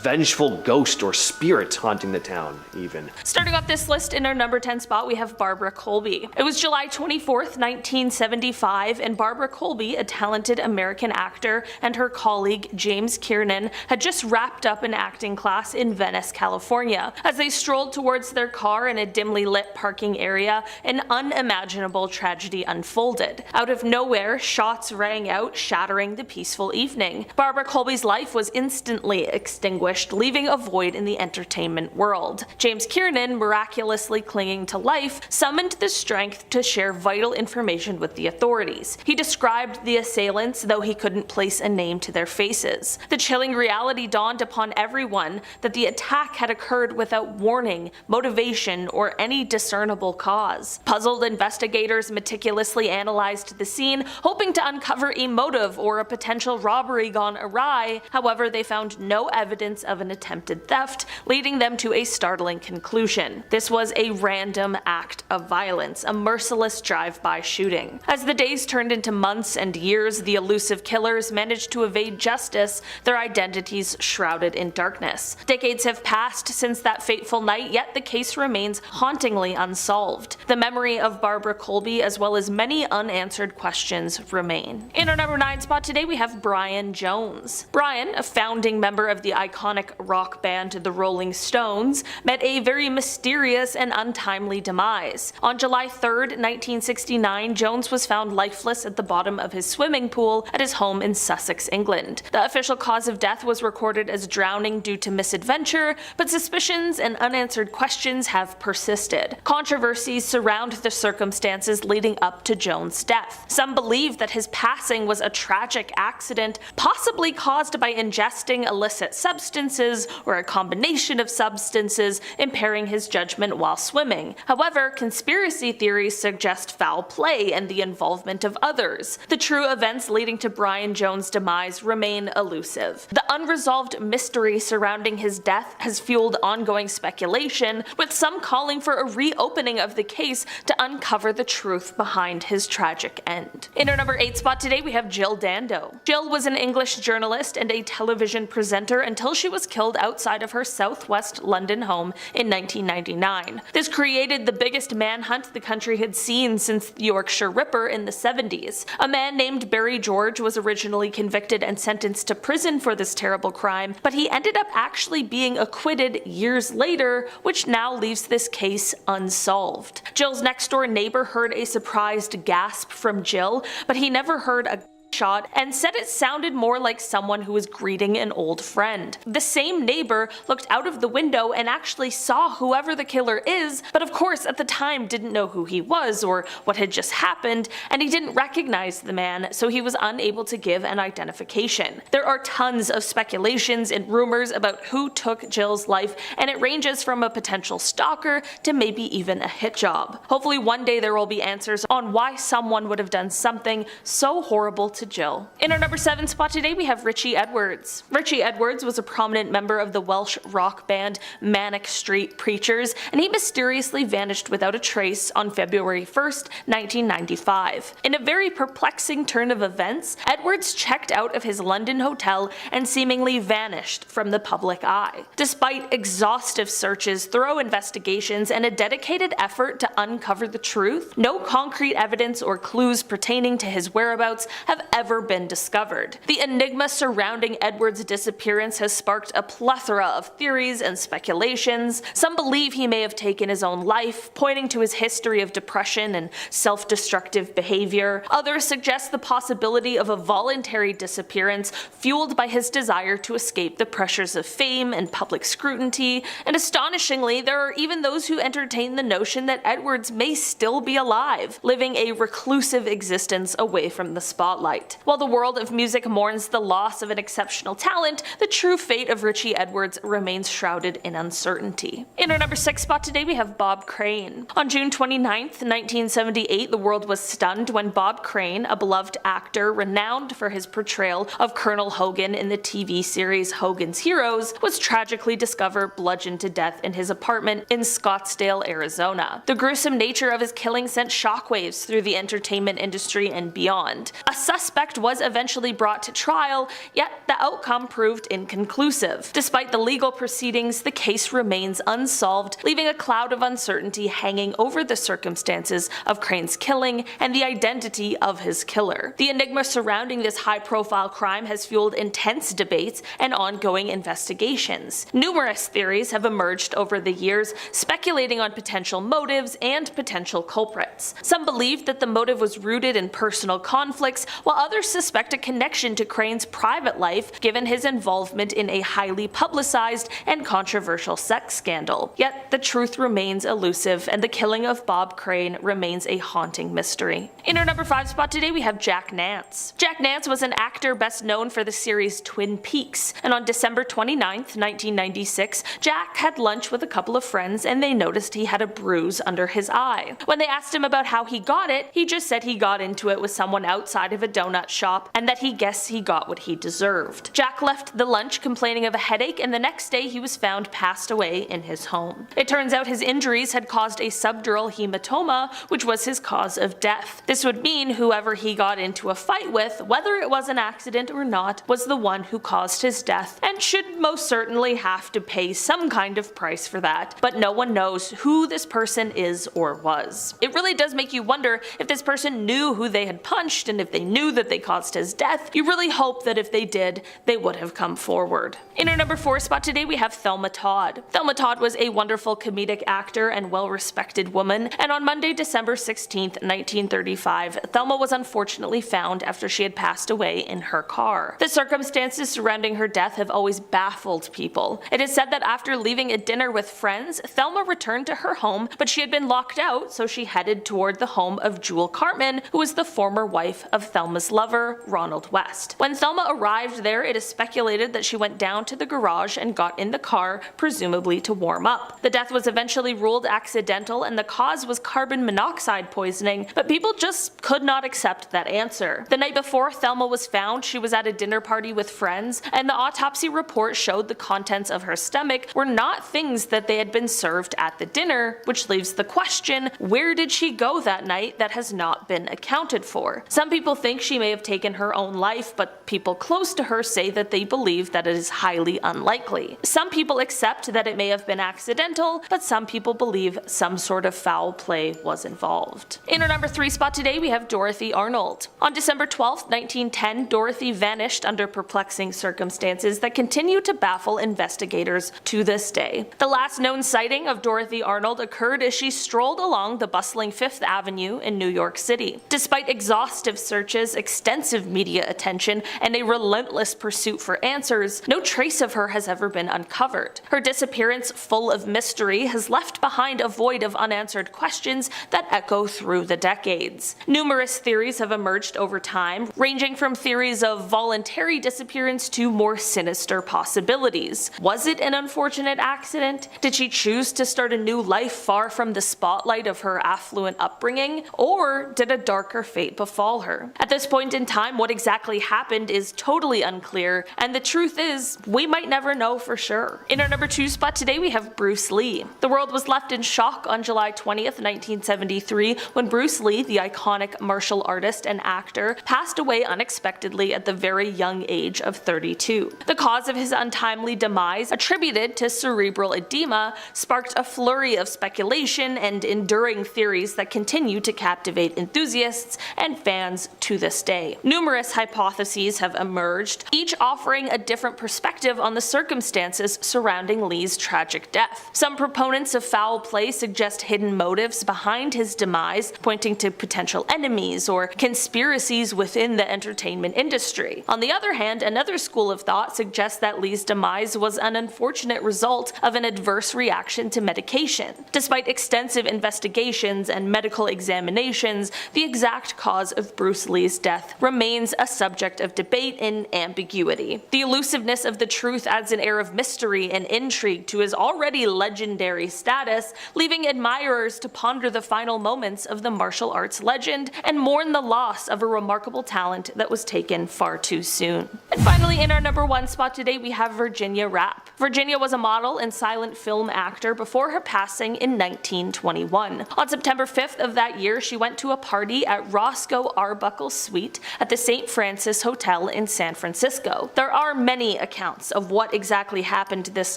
vengeful ghost or spirit haunting the town, even. Starting off this list in our number 10 spot, we have Barbara Colby. It was July 24th, 1975, and Barbara Colby, a talented American actor, and her colleague James Kiernan had just wrapped up an acting class in Venice, California. As they strolled towards their car in a dimly lit parking area, an unimaginable tragedy unfolded. Out of nowhere, shots rang out, shattering the peaceful evening. Barbara Colby's life was instantly extinguished, leaving a void in the entertainment world. James Kiernan, miraculously clinging to life, summoned the strength to share vital information with the authorities. He described the assailants, though he couldn't place a name to their faces. The chilling reality dawned upon everyone that the attack had occurred without warning, motivation, or any discernible cause. Puzzled investigators meticulously analyzed the scene, hoping to uncover a motive or a potential robbery gone awry. However, they found no evidence of an attempted theft, leading them to a startling conclusion. This was a random act of violence, a merciless drive-by shooting. As the days turned into months and years, the elusive killers managed to evade justice, their identities shrouded in darkness. Decades have passed since that fateful night, yet the case remains hauntingly unsolved. The memory of Barbara Colby, as well as many unanswered questions, remain. In our number 9 spot today, we have Brian Jones. Brian, a founding member of the iconic rock band The Rolling Stones, met a very mysterious and untimely demise. On July 3rd, 1969, Jones was found lifeless at the bottom of his swimming pool at his home in Sussex, England. The official cause of death was recorded as drowning due to misadventure, but suspicions and unanswered questions have persisted. Controversies surround the circumstances leading up to Jones' death. Some believe that his passing was a tragic accident, possibly caused by ingesting illicit substances or a combination of substances, impairing his judgment while swimming. However, conspiracy theories suggest foul play and the involvement of others. The true events leading to Brian Jones' demise remain elusive. The unresolved mystery surrounding his death has fueled ongoing speculation, with some calling for a reopening of the case to uncover the truth behind his tragic end. In our number 8 spot today, we have Jill Dando. Jill was an English journalist and a television presenter until she was killed outside of her southwest London home in 1999. This created the biggest manhunt the country had seen since the Yorkshire Ripper in the 70s. A man named Barry George was originally convicted and sentenced to prison for this terrible crime, but he ended up actually being acquitted years later, which now leaves this case unsolved. Jill's next-door neighbor heard a surprised gasp from Jill, but he never heard a shot and said it sounded more like someone who was greeting an old friend. The same neighbor looked out of the window and actually saw whoever the killer is, but of course at the time didn't know who he was or what had just happened, and he didn't recognize the man, so he was unable to give an identification. There are tons of speculations and rumors about who took Jill's life, and it ranges from a potential stalker to maybe even a hit job. Hopefully one day there will be answers on why someone would have done something so horrible to Jill. In our number 7 spot today, we have Richie Edwards. Richie Edwards was a prominent member of the Welsh rock band Manic Street Preachers, and he mysteriously vanished without a trace on February 1st, 1995. In a very perplexing turn of events, Edwards checked out of his London hotel and seemingly vanished from the public eye. Despite exhaustive searches, thorough investigations, and a dedicated effort to uncover the truth, no concrete evidence or clues pertaining to his whereabouts have ever been discovered. The enigma surrounding Edwards' disappearance has sparked a plethora of theories and speculations. Some believe he may have taken his own life, pointing to his history of depression and self-destructive behavior. Others suggest the possibility of a voluntary disappearance fueled by his desire to escape the pressures of fame and public scrutiny, and astonishingly, there are even those who entertain the notion that Edwards may still be alive, living a reclusive existence away from the spotlight. point. While the world of music mourns the loss of an exceptional talent, the true fate of Richie Edwards remains shrouded in uncertainty. In our number 6 spot today we have Bob Crane. On June 29th, 1978, the world was stunned when Bob Crane, a beloved actor renowned for his portrayal of Colonel Hogan in the TV series Hogan's Heroes, was tragically discovered bludgeoned to death in his apartment in Scottsdale, Arizona. The gruesome nature of his killing sent shockwaves through the entertainment industry and beyond. A suspect was eventually brought to trial, yet the outcome proved inconclusive. Despite the legal proceedings, the case remains unsolved, leaving a cloud of uncertainty hanging over the circumstances of Crane's killing and the identity of his killer. The enigma surrounding this high-profile crime has fueled intense debates and ongoing investigations. Numerous theories have emerged over the years, speculating on potential motives and potential culprits. Some believe that the motive was rooted in personal conflicts, while others suspect a connection to Crane's private life given his involvement in a highly publicized and controversial sex scandal. Yet the truth remains elusive, and the killing of Bob Crane remains a haunting mystery. In our number 5 spot today we have Jack Nance. Jack Nance was an actor best known for the series Twin Peaks, and on December 29th, 1996, Jack had lunch with a couple of friends and they noticed he had a bruise under his eye. When they asked him about how he got it, he just said he got into it with someone outside of a donut shop and that he guessed he got what he deserved. Jack left the lunch complaining of a headache, and the next day he was found passed away in his home. It turns out his injuries had caused a subdural hematoma, which was his cause of death. This would mean whoever he got into a fight with, whether it was an accident or not, was the one who caused his death and should most certainly have to pay some kind of price for that, but no one knows who this person is or was. It really does make you wonder if this person knew who they had punched, and if they knew that they caused his death, you really hope that if they did, they would have come forward. In our number 4 spot today we have Thelma Todd. Thelma Todd was a wonderful comedic actor and well-respected woman, and on Monday, December 16th, 1935, Thelma was unfortunately found after she had passed away in her car. The circumstances surrounding her death have always baffled people. It is said that after leaving a dinner with friends, Thelma returned to her home, but she had been locked out, so she headed toward the home of Jewel Cartman, who was the former wife of Thelma's lover, Ronald West. When Thelma arrived there, it is speculated that she went down to the garage and got in the car, presumably to warm up. The death was eventually ruled accidental and the cause was carbon monoxide poisoning, but people just could not accept that answer. The night before Thelma was found, she was at a dinner party with friends, and the autopsy report showed the contents of her stomach were not things that they had been served at the dinner, which leaves the question, where did she go that night that has not been accounted for? Some people think she may have taken her own life, but people close to her say that they believe that it is highly unlikely. Some people accept that it may have been accidental, but some people believe some sort of foul play was involved. In our number 3 spot today we have Dorothy Arnold. On December 12, 1910, Dorothy vanished under perplexing circumstances that continue to baffle investigators to this day. The last known sighting of Dorothy Arnold occurred as she strolled along the bustling 5th Avenue in New York City. Despite exhaustive searches, extensive media attention, and a relentless pursuit for answers, no trace of her has ever been uncovered. Her disappearance, full of mystery, has left behind a void of unanswered questions that echo through the decades. Numerous theories have emerged over time, ranging from theories of voluntary disappearance to more sinister possibilities. Was it an unfortunate accident? Did she choose to start a new life far from the spotlight of her affluent upbringing? Or did a darker fate befall her? At this point in time, what exactly happened is totally unclear, and the truth is, we might never know for sure. In our number 2 spot today we have Bruce Lee. The world was left in shock on July 20th, 1973, when Bruce Lee, the iconic martial artist and actor, passed away unexpectedly at the very young age of 32. The cause of his untimely demise, attributed to cerebral edema, sparked a flurry of speculation and enduring theories that continue to captivate enthusiasts and fans to this day. Numerous hypotheses have emerged, each offering a different perspective on the circumstances surrounding Lee's tragic death. Some proponents of foul play suggest hidden motives behind his demise, pointing to potential enemies or conspiracies within the entertainment industry. On the other hand, another school of thought suggests that Lee's demise was an unfortunate result of an adverse reaction to medication. Despite extensive investigations and medical examinations, the exact cause of Bruce Lee's death remains a subject of debate and ambiguity. The elusiveness of the truth adds an air of mystery and intrigue to his already legendary status, leaving admirers to ponder the final moments of the martial arts legend and mourn the loss of a remarkable talent that was taken far too soon. And finally, in our number 1 spot today, we have Virginia Rappe. Virginia was a model and silent film actor before her passing in 1921. On September 5th of that year, she went to a party at Roscoe Arbuckle's suite at the St. Francis Hotel in San Francisco. There are many accounts of what exactly happened this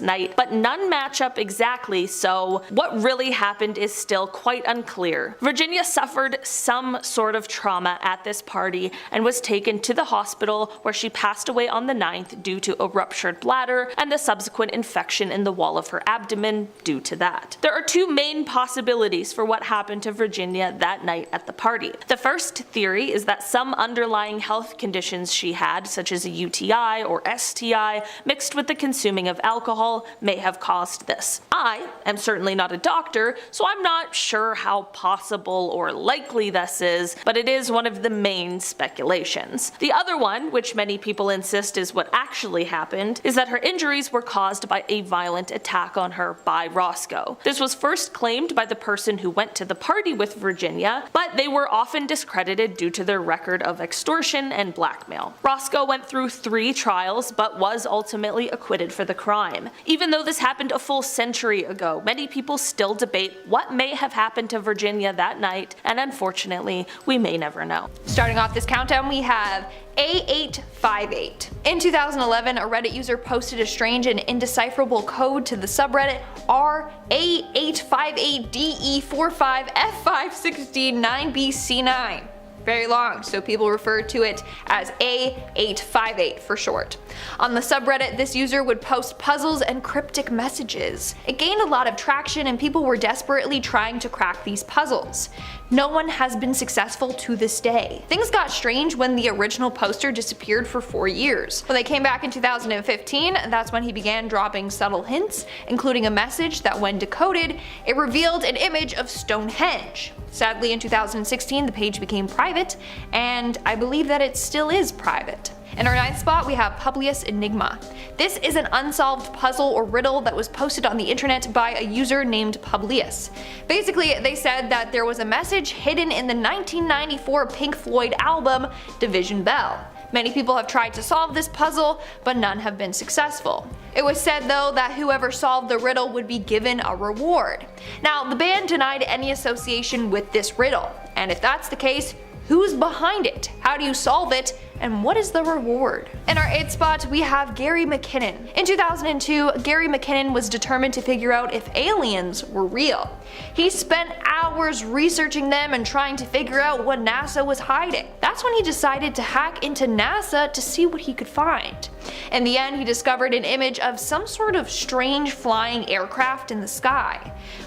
night, but none match up exactly, so what really happened is still quite unclear. Virginia suffered some sort of trauma at this party and was taken to the hospital, where she passed away on the 9th due to a ruptured bladder and the subsequent infection in the wall of her abdomen due to that. There are 2 main possibilities for what happened to Virginia that night at the party. The first theory is that some underlying health conditions she had, such as a UTI or STI, mixed with the consuming of alcohol, may have caused this. I am certainly not a doctor, so I'm not sure how possible or likely this is, but it is one of the main speculations. The other one, which many people insist is what actually happened, is that her injuries were caused by a violent attack on her by Roscoe. This was first claimed by the person who went to the party with Virginia, but they were often discredited due to their record of extortion and blackmail. Roscoe went through 3 trials, but was ultimately acquitted for the crime. Even though this happened a full century ago, many people still debate what may have happened to Virginia that night, and unfortunately, we may never know. Starting off this countdown, we have A858. In 2011, a Reddit user posted a strange and indecipherable code to the subreddit R A858DE45F516-9BC9. Very long, so people refer to it as A858 for short. On the subreddit, this user would post puzzles and cryptic messages. It gained a lot of traction and people were desperately trying to crack these puzzles. No one has been successful to this day. Things got strange when the original poster disappeared for 4 years. When they came back in 2015, that's when he began dropping subtle hints, including a message that when decoded, it revealed an image of Stonehenge. Sadly, in 2016, the page became private, and I believe that it still is private. In our 9th spot, we have Publius Enigma. This is an unsolved puzzle or riddle that was posted on the internet by a user named Publius. Basically, they said that there was a message hidden in the 1994 Pink Floyd album, Division Bell. Many people have tried to solve this puzzle, but none have been successful. It was said though that whoever solved the riddle would be given a reward. Now, the band denied any association with this riddle, and if that's the case, who's behind it? How do you solve it? And what is the reward? In our 8th spot, we have Gary McKinnon. In 2002, Gary McKinnon was determined to figure out if aliens were real. He spent hours researching them and trying to figure out what NASA was hiding. That's when he decided to hack into NASA to see what he could find. In the end, he discovered an image of some sort of strange flying aircraft in the sky.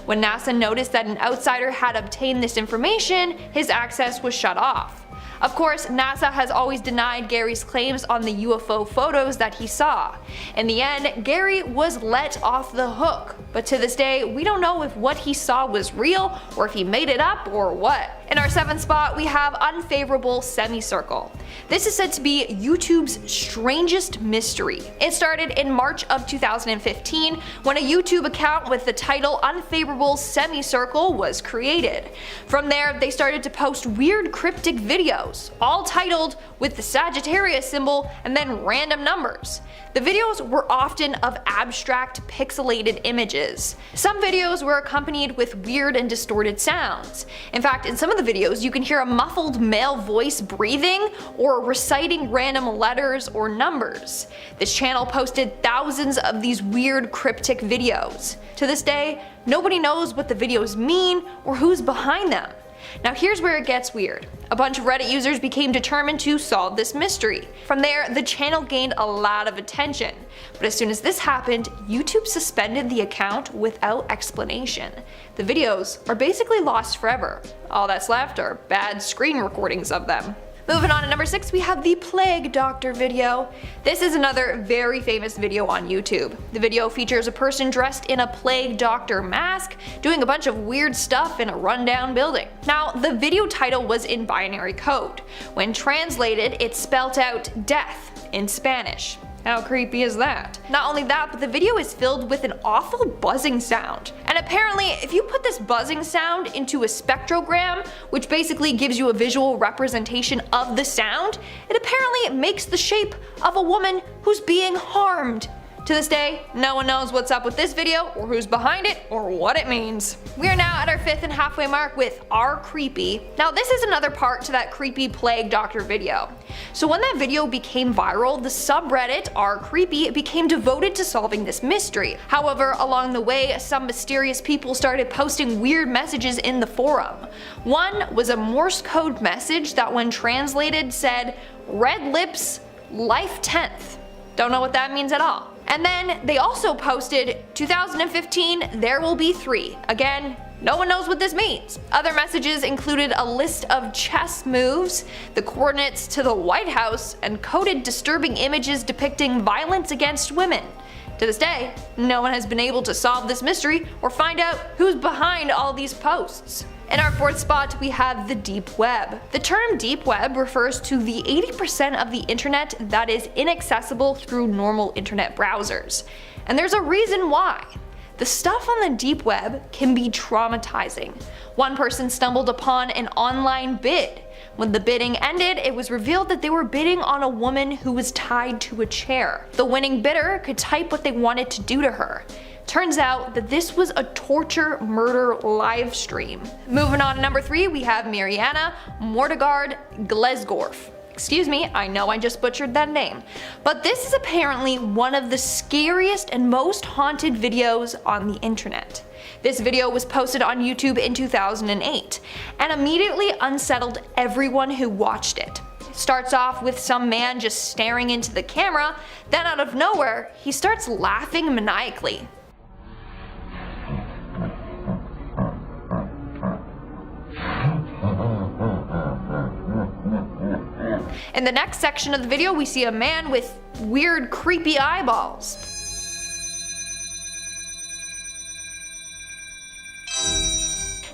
When NASA noticed that an outsider had obtained this information, his access was shut off. Of course, NASA has always denied Gary's claims on the UFO photos that he saw. In the end, Gary was let off the hook, but to this day, we don't know if what he saw was real or if he made it up or what. In our 7th spot, we have Unfavorable Semicircle. This is said to be YouTube's strangest mystery. It started in March of 2015 when a YouTube account with the title Unfavorable Semicircle was created. From there, they started to post weird cryptic videos, all titled with the Sagittarius symbol and then random numbers. The videos were often of abstract, pixelated images. Some videos were accompanied with weird and distorted sounds. In fact, in some of the videos, you can hear a muffled male voice breathing or reciting random letters or numbers. This channel posted thousands of these weird cryptic videos. To this day, nobody knows what the videos mean or who's behind them. Now here's where it gets weird. A bunch of Reddit users became determined to solve this mystery. From there, the channel gained a lot of attention. But as soon as this happened, YouTube suspended the account without explanation. The videos are basically lost forever. All that's left are bad screen recordings of them. Moving on to number 6, we have the Plague Doctor video. This is another very famous video on YouTube. The video features a person dressed in a Plague Doctor mask doing a bunch of weird stuff in a rundown building. Now, the video title was in binary code. When translated, it spelt out death in Spanish. How creepy is that? Not only that, but the video is filled with an awful buzzing sound. And apparently, if you put this buzzing sound into a spectrogram, which basically gives you a visual representation of the sound, it apparently makes the shape of a woman who's being harmed. To this day, no one knows what's up with this video, or who's behind it, or what it means. We are now at our 5th and halfway mark with Are Creepy. Now this is another part to that creepy Plague Doctor video. So when that video became viral, the subreddit Are Creepy became devoted to solving this mystery. However, along the way, some mysterious people started posting weird messages in the forum. One was a Morse code message that when translated said, "Red lips, life 10th." Don't know what that means at all. And then they also posted 2015 there will be 3. Again, no one knows what this means. Other messages included a list of chess moves, the coordinates to the White House, and coded disturbing images depicting violence against women. To this day, no one has been able to solve this mystery or find out who's behind all these posts. In our 4th spot, we have the deep web. The term deep web refers to the 80% of the internet that is inaccessible through normal internet browsers. And there's a reason why. The stuff on the deep web can be traumatizing. One person stumbled upon an online bid. When the bidding ended, it was revealed that they were bidding on a woman who was tied to a chair. The winning bidder could type what they wanted to do to her. Turns out that this was a torture murder live stream. Moving on to number 3, we have Mariana Mordegard Glesgorf. Excuse me, I know I just butchered that name. But this is apparently one of the scariest and most haunted videos on the internet. This video was posted on YouTube in 2008 and immediately unsettled everyone who watched it. It starts off with some man just staring into the camera, then out of nowhere, he starts laughing maniacally. In the next section of the video, we see a man with weird, creepy eyeballs.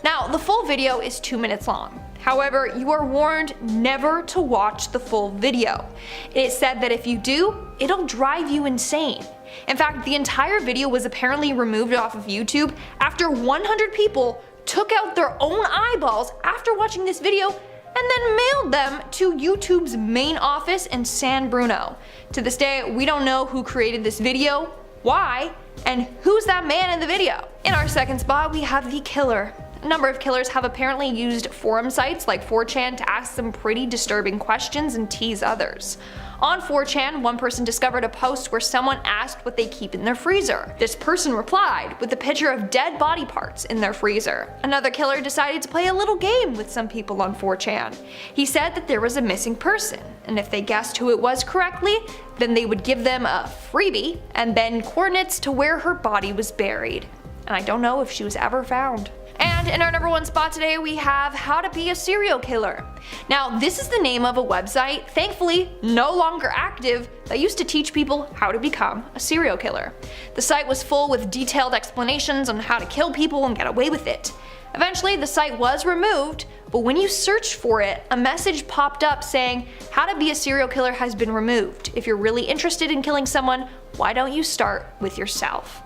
Now, the full video is 2 minutes long. However, you are warned never to watch the full video. It is said that if you do, it'll drive you insane. In fact, the entire video was apparently removed off of YouTube after 100 people took out their own eyeballs after watching this video and then mailed them to YouTube's main office in San Bruno. To this day, we don't know who created this video, why, and who's that man in the video. In our 2nd spot, we have the killer. A number of killers have apparently used forum sites like 4chan to ask some pretty disturbing questions and tease others. On 4chan, one person discovered a post where someone asked what they keep in their freezer. This person replied with a picture of dead body parts in their freezer. Another killer decided to play a little game with some people on 4chan. He said that there was a missing person, and if they guessed who it was correctly, then they would give them a freebie and then coordinates to where her body was buried. And I don't know if she was ever found. And in our number 1 spot today, we have How to Be a Serial Killer. Now, this is the name of a website, thankfully no longer active, that used to teach people how to become a serial killer. The site was full with detailed explanations on how to kill people and get away with it. Eventually, the site was removed, but when you searched for it, a message popped up saying, "How to be a serial killer has been removed. If you're really interested in killing someone, why don't you start with yourself?"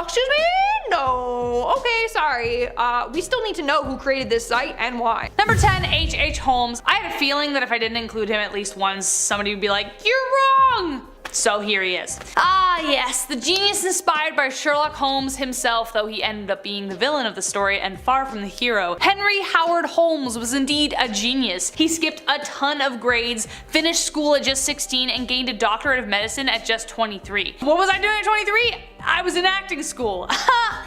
Excuse me? No. Okay, sorry. We still need to know who created this site and why. Number 10, H.H. Holmes. I had a feeling that if I didn't include him at least once, somebody would be like, "You're wrong!" So here he is. Ah yes, the genius inspired by Sherlock Holmes himself, though he ended up being the villain of the story and far from the hero. Henry Howard Holmes was indeed a genius. He skipped a ton of grades, finished school at just 16, and gained a doctorate of medicine at just 23. What was I doing at 23? I was in acting school.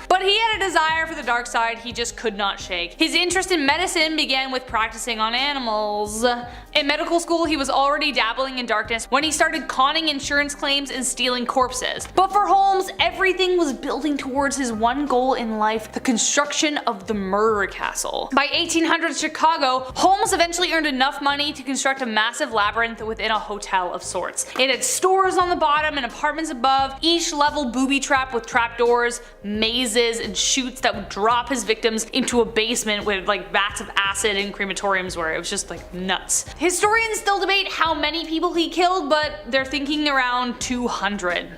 but he had a desire for the dark side he just could not shake. His interest in medicine began with practicing on animals. In medical school, he was already dabbling in darkness when he started conning insurance claims and stealing corpses. But for Holmes, everything was building towards his one goal in life, the construction of the murder castle. By 1800 Chicago, Holmes eventually earned enough money to construct a massive labyrinth within a hotel of sorts. It had stores on the bottom and apartments above, each level booby-trapped with trapdoors, mazes, and chutes that would drop his victims into a basement with like vats of acid and crematoriums where it was just like nuts. Historians still debate how many people he killed, but they're thinking around 200.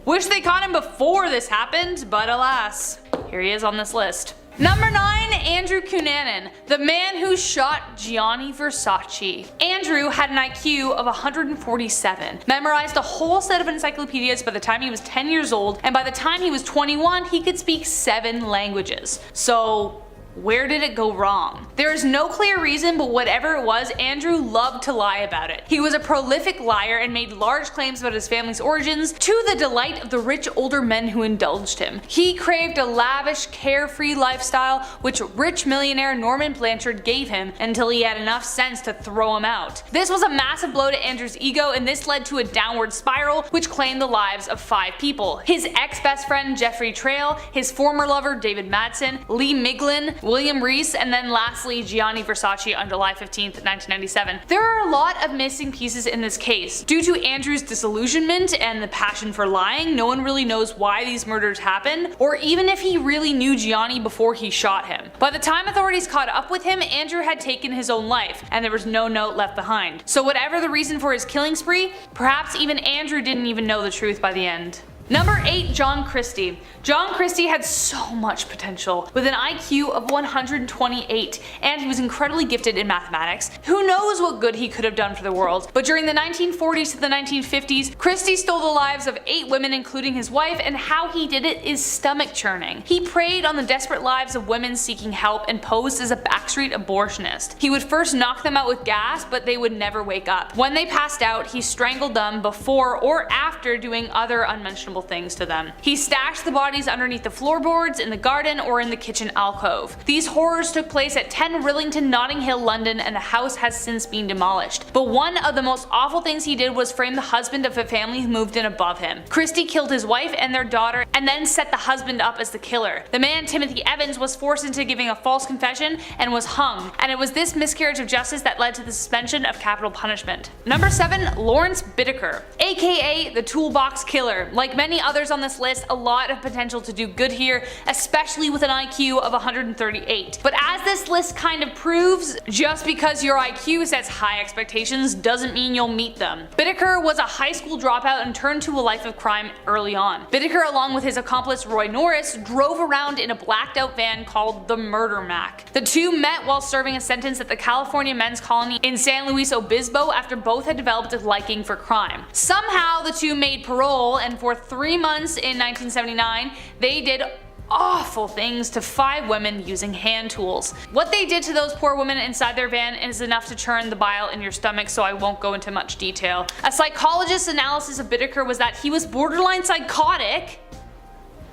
Wish they caught him before this happened, but alas, here he is on this list. Number 9, Andrew Cunanan, the man who shot Gianni Versace. Andrew had an IQ of 147, memorized a whole set of encyclopedias by the time he was 10 years old, and by the time he was 21, he could speak 7 languages. So where did it go wrong? There is no clear reason, but whatever it was, Andrew loved to lie about it. He was a prolific liar and made large claims about his family's origins, to the delight of the rich older men who indulged him. He craved a lavish, carefree lifestyle, which rich millionaire Norman Blanchard gave him until he had enough sense to throw him out. This was a massive blow to Andrew's ego, and this led to a downward spiral which claimed the lives of 5 people. His ex-best friend Jeffrey Trail, his former lover David Madsen, Lee Miglin, William Reese, and then lastly Gianni Versace on July 15th, 1997. There are a lot of missing pieces in this case. Due to Andrew's disillusionment and the passion for lying, no one really knows why these murders happened, or even if he really knew Gianni before he shot him. By the time authorities caught up with him, Andrew had taken his own life, and there was no note left behind. So whatever the reason for his killing spree, perhaps even Andrew didn't even know the truth by the end. Number 8, John Christie. John Christie had so much potential, with an IQ of 128, and he was incredibly gifted in mathematics. Who knows what good he could have done for the world, but during the 1940s to the 1950s, Christie stole the lives of 8 women including his wife, and how he did it is stomach churning. He preyed on the desperate lives of women seeking help and posed as a backstreet abortionist. He would first knock them out with gas, but they would never wake up. When they passed out, he strangled them before or after doing other unmentionable things to them. He stashed the bodies underneath the floorboards, in the garden, or in the kitchen alcove. These horrors took place at 10 Rillington, Notting Hill, London, and the house has since been demolished. But one of the most awful things he did was frame the husband of a family who moved in above him. Christie killed his wife and their daughter, and then set the husband up as the killer. The man, Timothy Evans, was forced into giving a false confession and was hung, and it was this miscarriage of justice that led to the suspension of capital punishment. Number 7, Lawrence Bittaker, aka the Toolbox Killer. Like many others on this list, a lot of potential to do good here, especially with an IQ of 138. But as this list kind of proves, just because your IQ sets high expectations doesn't mean you'll meet them. Bittaker was a high school dropout and turned to a life of crime early on. Bittaker, along with his accomplice Roy Norris, drove around in a blacked out van called the Murder Mac. The two met while serving a sentence at the California Men's Colony in San Luis Obispo after both had developed a liking for crime. Somehow the two made parole, and for 3 months in 1979, they did awful things to 5 women using hand tools. What they did to those poor women inside their van is enough to churn the bile in your stomach, so I won't go into much detail. A psychologist's analysis of Bittaker was that he was borderline psychotic,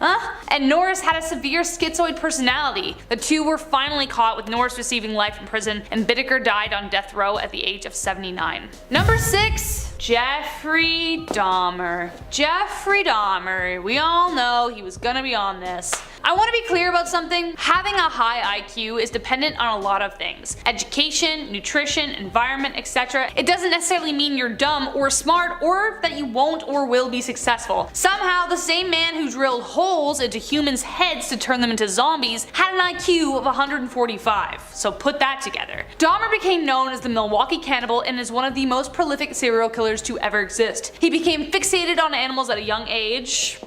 and Norris had a severe schizoid personality. The two were finally caught, with Norris receiving life in prison, and Bittaker died on death row at the age of 79. Number 6, Jeffrey Dahmer. Jeffrey Dahmer. We all know he was gonna be on this. I want to be clear about something. Having a high IQ is dependent on a lot of things. Education, nutrition, environment, etc. It doesn't necessarily mean you're dumb or smart, or that you won't or will be successful. Somehow, the same man who drilled holes into humans' heads to turn them into zombies had an IQ of 145, so put that together. Dahmer became known as the Milwaukee Cannibal and is one of the most prolific serial killers to ever exist. He became fixated on animals at a young age.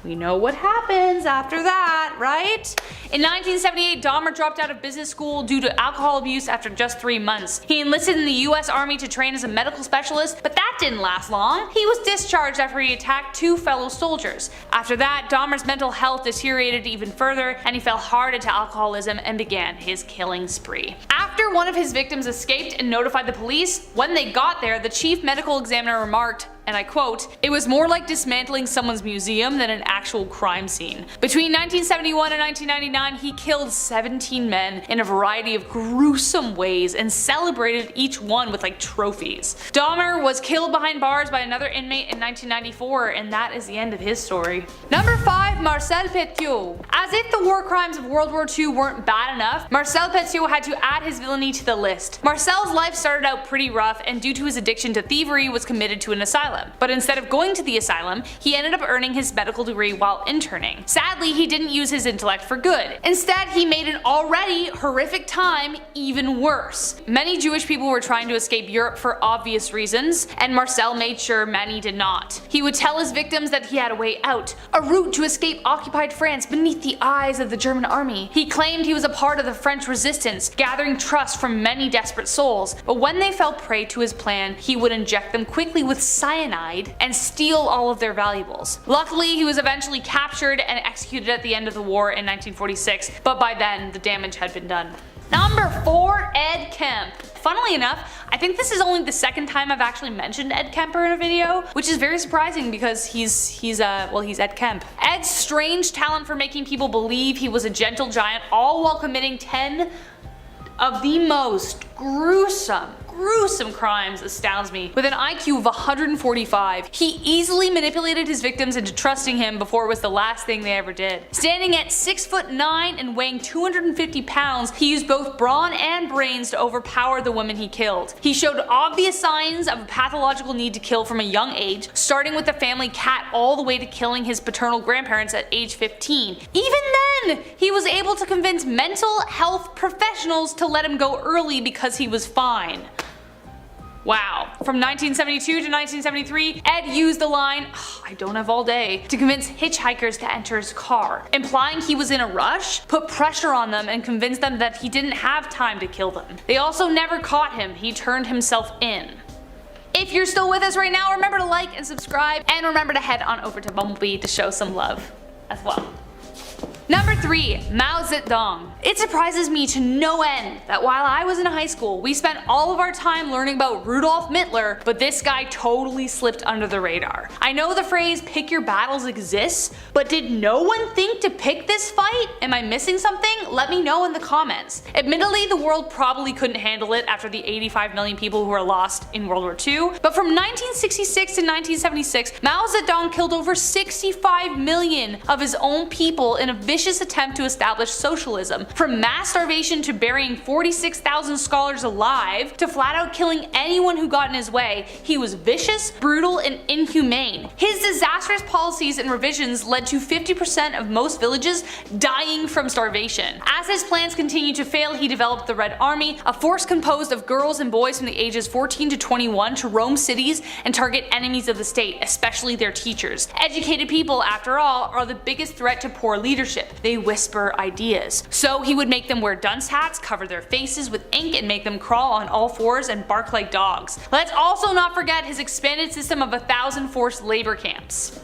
We know what happens after that, right? In 1978, Dahmer dropped out of business school due to alcohol abuse after just 3 months. He enlisted in the US Army to train as a medical specialist, but that didn't last long. He was discharged after he attacked 2 fellow soldiers. After that, Dahmer's mental health deteriorated even further, and he fell hard into alcoholism and began his killing spree. After one of his victims escaped and notified the police, when they got there, the chief medical examiner remarked, and I quote, "It was more like dismantling someone's museum than an actual crime scene." Between 1971 and 1999, he killed 17 men in a variety of gruesome ways and celebrated each one with like trophies. Dahmer was killed behind bars by another inmate in 1994, and that is the end of his story. Number 5. Marcel Petiot. As if the war crimes of World War II weren't bad enough, Marcel Petiot had to add his villainy to the list. Marcel's life started out pretty rough, and due to his addiction to thievery was committed to an asylum. But instead of going to the asylum, he ended up earning his medical degree while interning. Sadly, he didn't use his intellect for good. Instead, he made an already horrific time even worse. Many Jewish people were trying to escape Europe for obvious reasons, and Marcel made sure many did not. He would tell his victims that he had a way out, a route to escape occupied France beneath the eyes of the German army. He claimed he was a part of the French resistance, gathering trust from many desperate souls, but when they fell prey to his plan, he would inject them quickly with cyanide and steal all of their valuables. Luckily, he was eventually captured and executed at the end of the war in 1946, but by then the damage had been done. Number 4. Ed Kemp. Funnily enough, I think this is only the second time I've actually mentioned Ed Kemper in a video, which is very surprising because he's Ed Kemp. Ed's strange talent for making people believe he was a gentle giant, all while committing 10 of the most gruesome crimes astounds me. With an IQ of 145, he easily manipulated his victims into trusting him before it was the last thing they ever did. Standing at 6'9" and weighing 250 pounds, he used both brawn and brains to overpower the women he killed. He showed obvious signs of a pathological need to kill from a young age, starting with the family cat all the way to killing his paternal grandparents at age 15. Even then, he was able to convince mental health professionals to let him go early because he was fine. Wow. From 1972 to 1973, Ed used the line, "I don't have all day," to convince hitchhikers to enter his car, implying he was in a rush, put pressure on them, and convinced them that he didn't have time to kill them. They also never caught him. He turned himself in. If you're still with us right now, remember to like and subscribe, and remember to head on over to Bumblebee to show some love as well. Number 3. Mao Zedong. It surprises me to no end that while I was in high school, we spent all of our time learning about Rudolf Mittler, but this guy totally slipped under the radar. I know the phrase "pick your battles" exists, but did no one think to pick this fight? Am I missing something? Let me know in the comments. Admittedly, the world probably couldn't handle it after the 85 million people who were lost in World War II, but from 1966 to 1976, Mao Zedong killed over 65 million of his own people in a vicious attempt to establish socialism. From mass starvation to burying 46,000 scholars alive, to flat out killing anyone who got in his way, he was vicious, brutal, and inhumane. His disastrous policies and revisions led to 50% of most villages dying from starvation. As his plans continued to fail, he developed the Red Army, a force composed of girls and boys from the ages 14 to 21 to roam cities and target enemies of the state, especially their teachers. Educated people, after all, are the biggest threat to poor leadership. They whisper ideas. So he would make them wear dunce hats, cover their faces with ink, and make them crawl on all fours and bark like dogs. Let's also not forget his expanded system of 1,000 forced labor camps.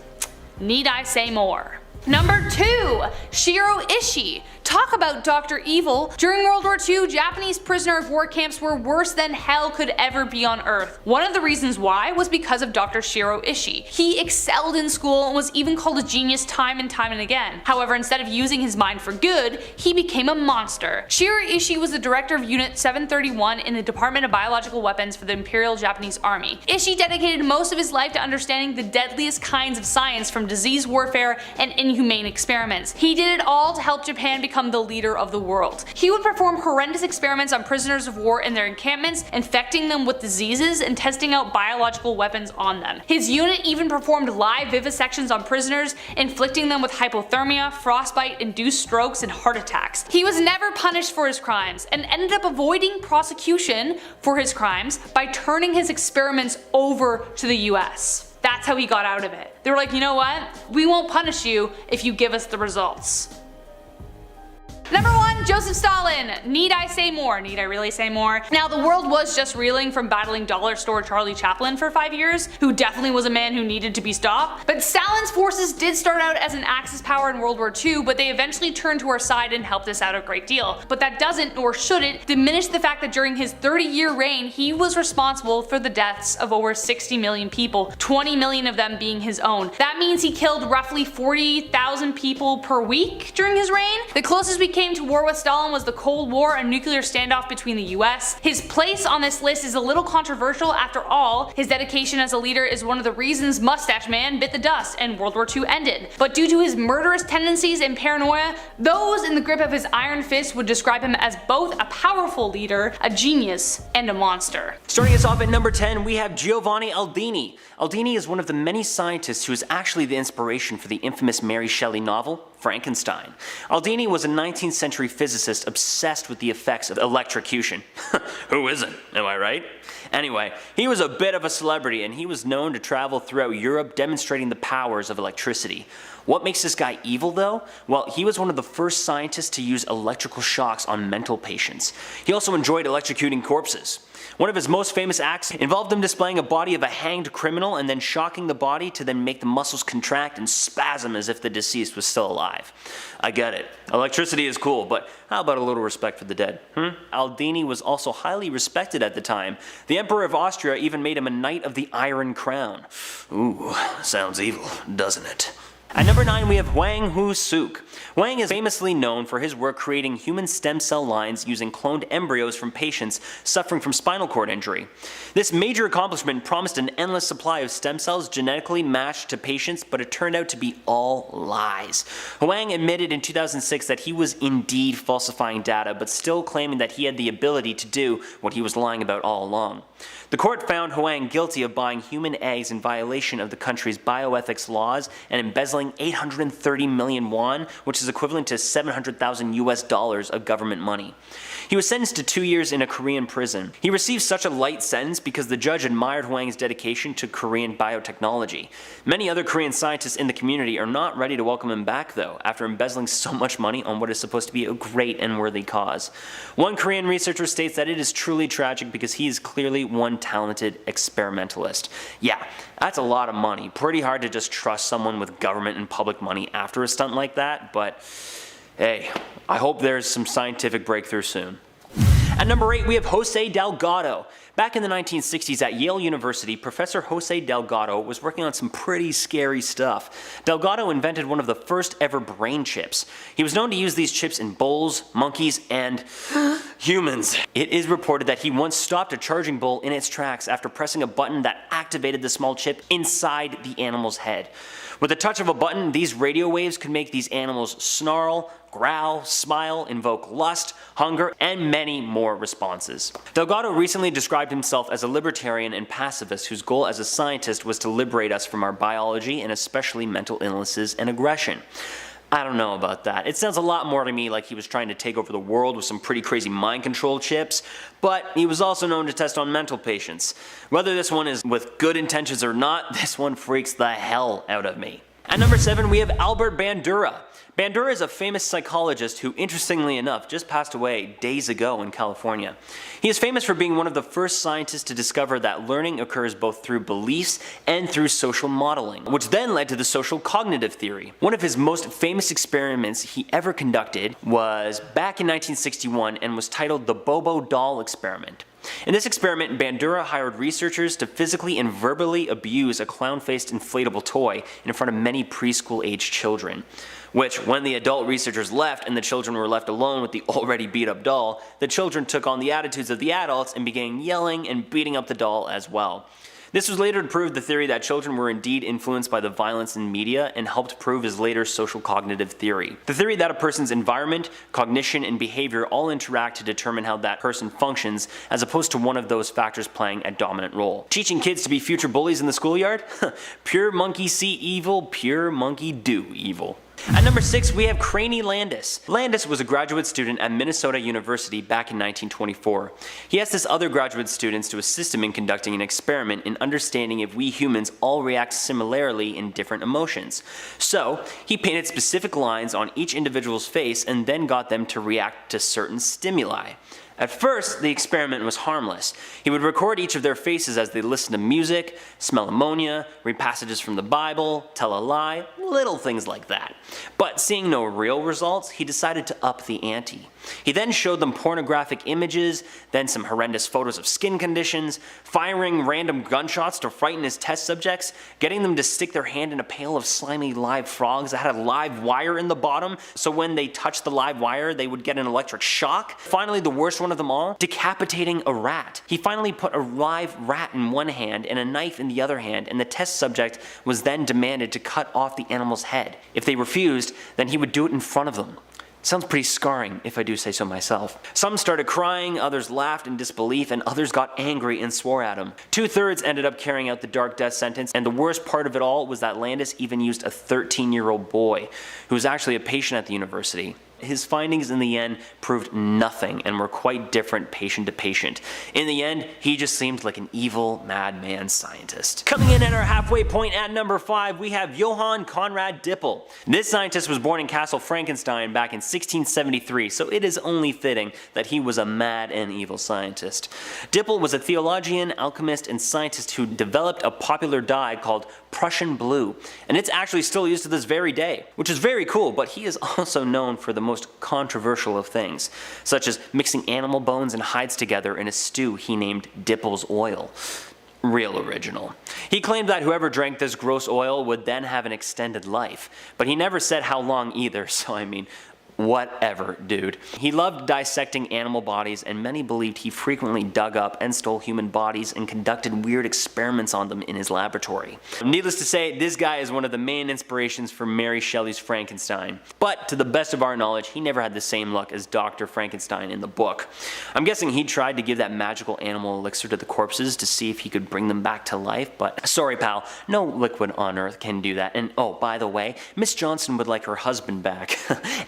Need I say more? Number 2. Shiro Ishii. Talk about Dr. Evil. During World War II, Japanese prisoner of war camps were worse than hell could ever be on Earth. One of the reasons why was because of Dr. Shiro Ishii. He excelled in school and was even called a genius time and time and again. However, instead of using his mind for good, he became a monster. Shiro Ishii was the director of Unit 731 in the Department of Biological Weapons for the Imperial Japanese Army. Ishii dedicated most of his life to understanding the deadliest kinds of science, from disease warfare and inhumane experiments. He did it all to help Japan become the leader of the world. He would perform horrendous experiments on prisoners of war in their encampments, infecting them with diseases and testing out biological weapons on them. His unit even performed live vivisections on prisoners, inflicting them with hypothermia, frostbite, induced strokes, and heart attacks. He was never punished for his crimes and ended up avoiding prosecution for his crimes by turning his experiments over to the US. That's how he got out of it. They were like, you know what? We won't punish you if you give us the results. Number 1, Joseph Stalin. Need I say more? Need I really say more? Now, the world was just reeling from battling dollar store Charlie Chaplin for 5 years, who definitely was a man who needed to be stopped. But Stalin's forces did start out as an Axis power in World War II, but they eventually turned to our side and helped us out a great deal. But that doesn't, nor should it, diminish the fact that during his 30-year reign, he was responsible for the deaths of over 60 million people, 20 million of them being his own. That means he killed roughly 40,000 people per week during his reign. The closest we came to war with Stalin was the Cold War, a nuclear standoff between the US. His place on this list is a little controversial. After all, his dedication as a leader is one of the reasons Mustache Man bit the dust and World War II ended. But due to his murderous tendencies and paranoia, those in the grip of his iron fist would describe him as both a powerful leader, a genius, and a monster. Starting us off at number 10, we have Giovanni Aldini. Aldini is one of the many scientists who is actually the inspiration for the infamous Mary Shelley novel, Frankenstein. Aldini was a 19th century physicist obsessed with the effects of electrocution. Who isn't, am I right? Anyway, he was a bit of a celebrity and he was known to travel throughout Europe demonstrating the powers of electricity. What makes this guy evil though? Well, he was one of the first scientists to use electrical shocks on mental patients. He also enjoyed electrocuting corpses. One of his most famous acts involved him displaying a body of a hanged criminal and then shocking the body to then make the muscles contract and spasm as if the deceased was still alive. I get it. Electricity is cool, but how about a little respect for the dead? Aldini was also highly respected at the time. The Emperor of Austria even made him a Knight of the Iron Crown. Ooh, sounds evil, doesn't it? At number 9, we have Wang Hwuk. Wang is famously known for his work creating human stem cell lines using cloned embryos from patients suffering from spinal cord injury. This major accomplishment promised an endless supply of stem cells genetically matched to patients, but it turned out to be all lies. Wang admitted in 2006 that he was indeed falsifying data, but still claiming that he had the ability to do what he was lying about all along. The court found Wang guilty of buying human eggs in violation of the country's bioethics laws and embezzling 830 million won, which is equivalent to $700,000 of government money. He was sentenced to 2 years in a Korean prison. He received such a light sentence because the judge admired Wang's dedication to Korean biotechnology. Many other Korean scientists in the community are not ready to welcome him back though, after embezzling so much money on what is supposed to be a great and worthy cause. One Korean researcher states that it is truly tragic because he is clearly one talented experimentalist. Yeah, that's a lot of money. Pretty hard to just trust someone with government and public money after a stunt like that, but hey, I hope there's some scientific breakthrough soon. At number 8, we have Jose Delgado. Back in the 1960s at Yale University, Professor Jose Delgado was working on some pretty scary stuff. Delgado invented one of the first ever brain chips. He was known to use these chips in bulls, monkeys, and humans. It is reported that he once stopped a charging bull in its tracks after pressing a button that activated the small chip inside the animal's head. With the touch of a button, these radio waves could make these animals snarl, growl, smile, invoke lust, hunger, and many more responses. Delgado recently described himself as a libertarian and pacifist whose goal as a scientist was to liberate us from our biology and especially mental illnesses and aggression. I don't know about that. It sounds a lot more to me like he was trying to take over the world with some pretty crazy mind control chips, but he was also known to test on mental patients. Whether this one is with good intentions or not, this one freaks the hell out of me. At number 7, we have Albert Bandura. Bandura is a famous psychologist who, interestingly enough, just passed away days ago in California. He is famous for being one of the first scientists to discover that learning occurs both through beliefs and through social modeling, which then led to the social cognitive theory. One of his most famous experiments he ever conducted was back in 1961 and was titled the Bobo Doll Experiment. In this experiment, Bandura hired researchers to physically and verbally abuse a clown-faced inflatable toy in front of many preschool-aged children. Which, when the adult researchers left and the children were left alone with the already beat-up doll, the children took on the attitudes of the adults and began yelling and beating up the doll as well. This was later to prove the theory that children were indeed influenced by the violence in media and helped prove his later social cognitive theory. The theory that a person's environment, cognition, and behavior all interact to determine how that person functions, as opposed to one of those factors playing a dominant role. Teaching kids to be future bullies in the schoolyard? Pure monkey see evil, pure monkey do evil. At number 6, we have Craney Landis. Landis was a graduate student at Minnesota University back in 1924. He asked his other graduate students to assist him in conducting an experiment in understanding if we humans all react similarly in different emotions. So, he painted specific lines on each individual's face and then got them to react to certain stimuli. At first, the experiment was harmless. He would record each of their faces as they listened to music, smell ammonia, read passages from the Bible, tell a lie, little things like that. But seeing no real results, he decided to up the ante. He then showed them pornographic images, then some horrendous photos of skin conditions, firing random gunshots to frighten his test subjects, getting them to stick their hand in a pail of slimy live frogs that had a live wire in the bottom, so when they touched the live wire, they would get an electric shock. Finally, the worst one of them all, decapitating a rat. He finally put a live rat in one hand and a knife in the other hand, and the test subject was then demanded to cut off the animal's head. If they refused, then he would do it in front of them. Sounds pretty scarring, if I do say so myself. Some started crying, others laughed in disbelief, and others got angry and swore at him. 2/3 ended up carrying out the dark death sentence, and the worst part of it all was that Landis even used a 13-year-old boy, who was actually a patient at the university. His findings in the end proved nothing and were quite different patient to patient. In the end, he just seemed like an evil madman scientist. Coming in at our halfway point at number 5, we have Johann Conrad Dippel. This scientist was born in Castle Frankenstein back in 1673, so it is only fitting that he was a mad and evil scientist. Dippel was a theologian, alchemist, and scientist who developed a popular dye called Prussian blue, and it's actually still used to this very day, which is very cool, but he is also known for the most controversial of things, such as mixing animal bones and hides together in a stew he named Dippel's oil. Real original. He claimed that whoever drank this gross oil would then have an extended life, but he never said how long either, so I mean, whatever, dude. He loved dissecting animal bodies, and many believed he frequently dug up and stole human bodies and conducted weird experiments on them in his laboratory. Needless to say, this guy is one of the main inspirations for Mary Shelley's Frankenstein. But to the best of our knowledge, he never had the same luck as Dr. Frankenstein in the book. I'm guessing he tried to give that magical animal elixir to the corpses to see if he could bring them back to life, but sorry pal, no liquid on earth can do that. And oh, by the way, Miss Johnson would like her husband back,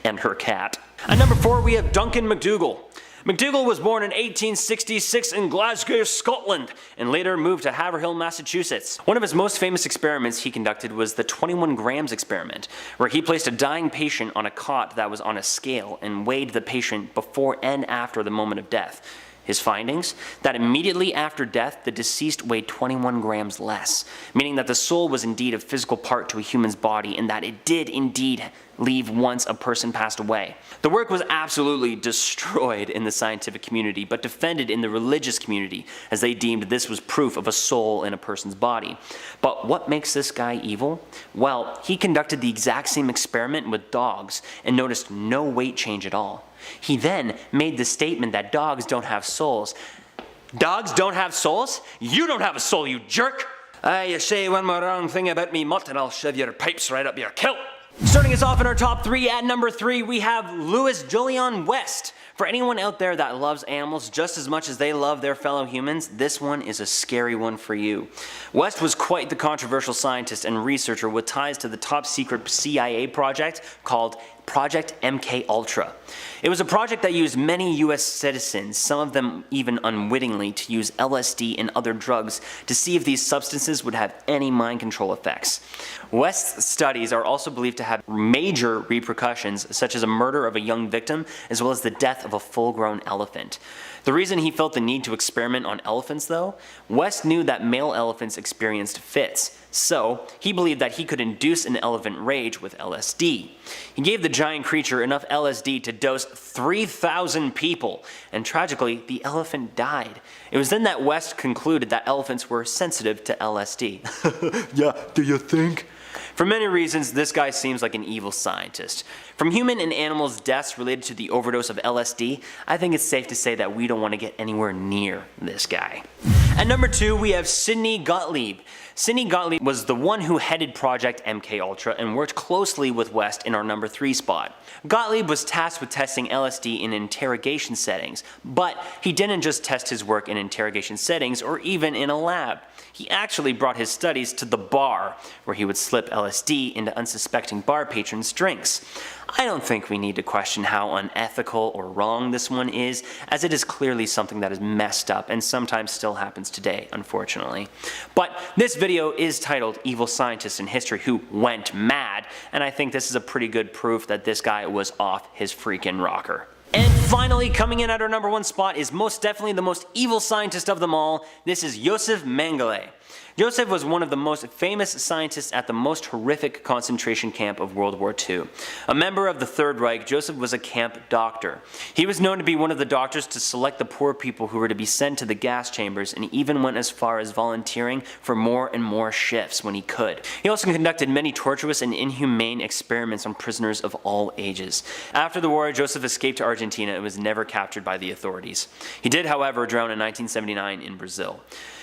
and her cat. At number 4, we have Duncan McDougall. McDougall was born in 1866 in Glasgow, Scotland, and later moved to Haverhill, Massachusetts. One of his most famous experiments he conducted was the 21 grams experiment, where he placed a dying patient on a cot that was on a scale and weighed the patient before and after the moment of death. His findings? That immediately after death, the deceased weighed 21 grams less, meaning that the soul was indeed a physical part to a human's body and that it did indeed leave once a person passed away. The work was absolutely destroyed in the scientific community, but defended in the religious community, as they deemed this was proof of a soul in a person's body. But what makes this guy evil? Well, he conducted the exact same experiment with dogs and noticed no weight change at all. He then made the statement that dogs don't have souls. Dogs don't have souls? You don't have a soul, you jerk! You say one more wrong thing about me, mutt, and I'll shove your pipes right up your kilt. Starting us off in our top 3, at number 3, we have Lis Julian West. For anyone out there that loves animals just as much as they love their fellow humans, this one is a scary one for you. West was quite the controversial scientist and researcher with ties to the top secret CIA project called Project MK Ultra. It was a project that used many US citizens, some of them even unwittingly, to use LSD and other drugs to see if these substances would have any mind control effects. West's studies are also believed to have major repercussions, such as a murder of a young victim, as well as the death of a full-grown elephant. The reason he felt the need to experiment on elephants, though, West knew that male elephants experienced fits, so he believed that he could induce an elephant rage with LSD. He gave the giant creature enough LSD to dose 3,000 people, and tragically, the elephant died. It was then that West concluded that elephants were sensitive to LSD. Yeah, do you think? For many reasons, this guy seems like an evil scientist. From human and animals' deaths related to the overdose of LSD, I think it's safe to say that we don't want to get anywhere near this guy. At number 2, we have Sidney Gottlieb. Sidney Gottlieb was the one who headed Project MKUltra and worked closely with West in our number 3 spot. Gottlieb was tasked with testing LSD in interrogation settings, but he didn't just test his work in interrogation settings or even in a lab. He actually brought his studies to the bar, where he would slip LSD into unsuspecting bar patrons' drinks. I don't think we need to question how unethical or wrong this one is, as it is clearly something that is messed up and sometimes still happens today, unfortunately. But this video is titled Evil Scientists in History Who Went Mad, and I think this is a pretty good proof that this guy was off his freaking rocker. And finally, coming in at our number 1 spot is most definitely the most evil scientist of them all. This is Josef Mengele. Josef was one of the most famous scientists at the most horrific concentration camp of World War II. A member of the Third Reich, Josef was a camp doctor. He was known to be one of the doctors to select the poor people who were to be sent to the gas chambers, and even went as far as volunteering for more and more shifts when he could. He also conducted many torturous and inhumane experiments on prisoners of all ages. After the war, Josef escaped to Argentina and was never captured by the authorities. He did, however, drown in 1979 in Brazil.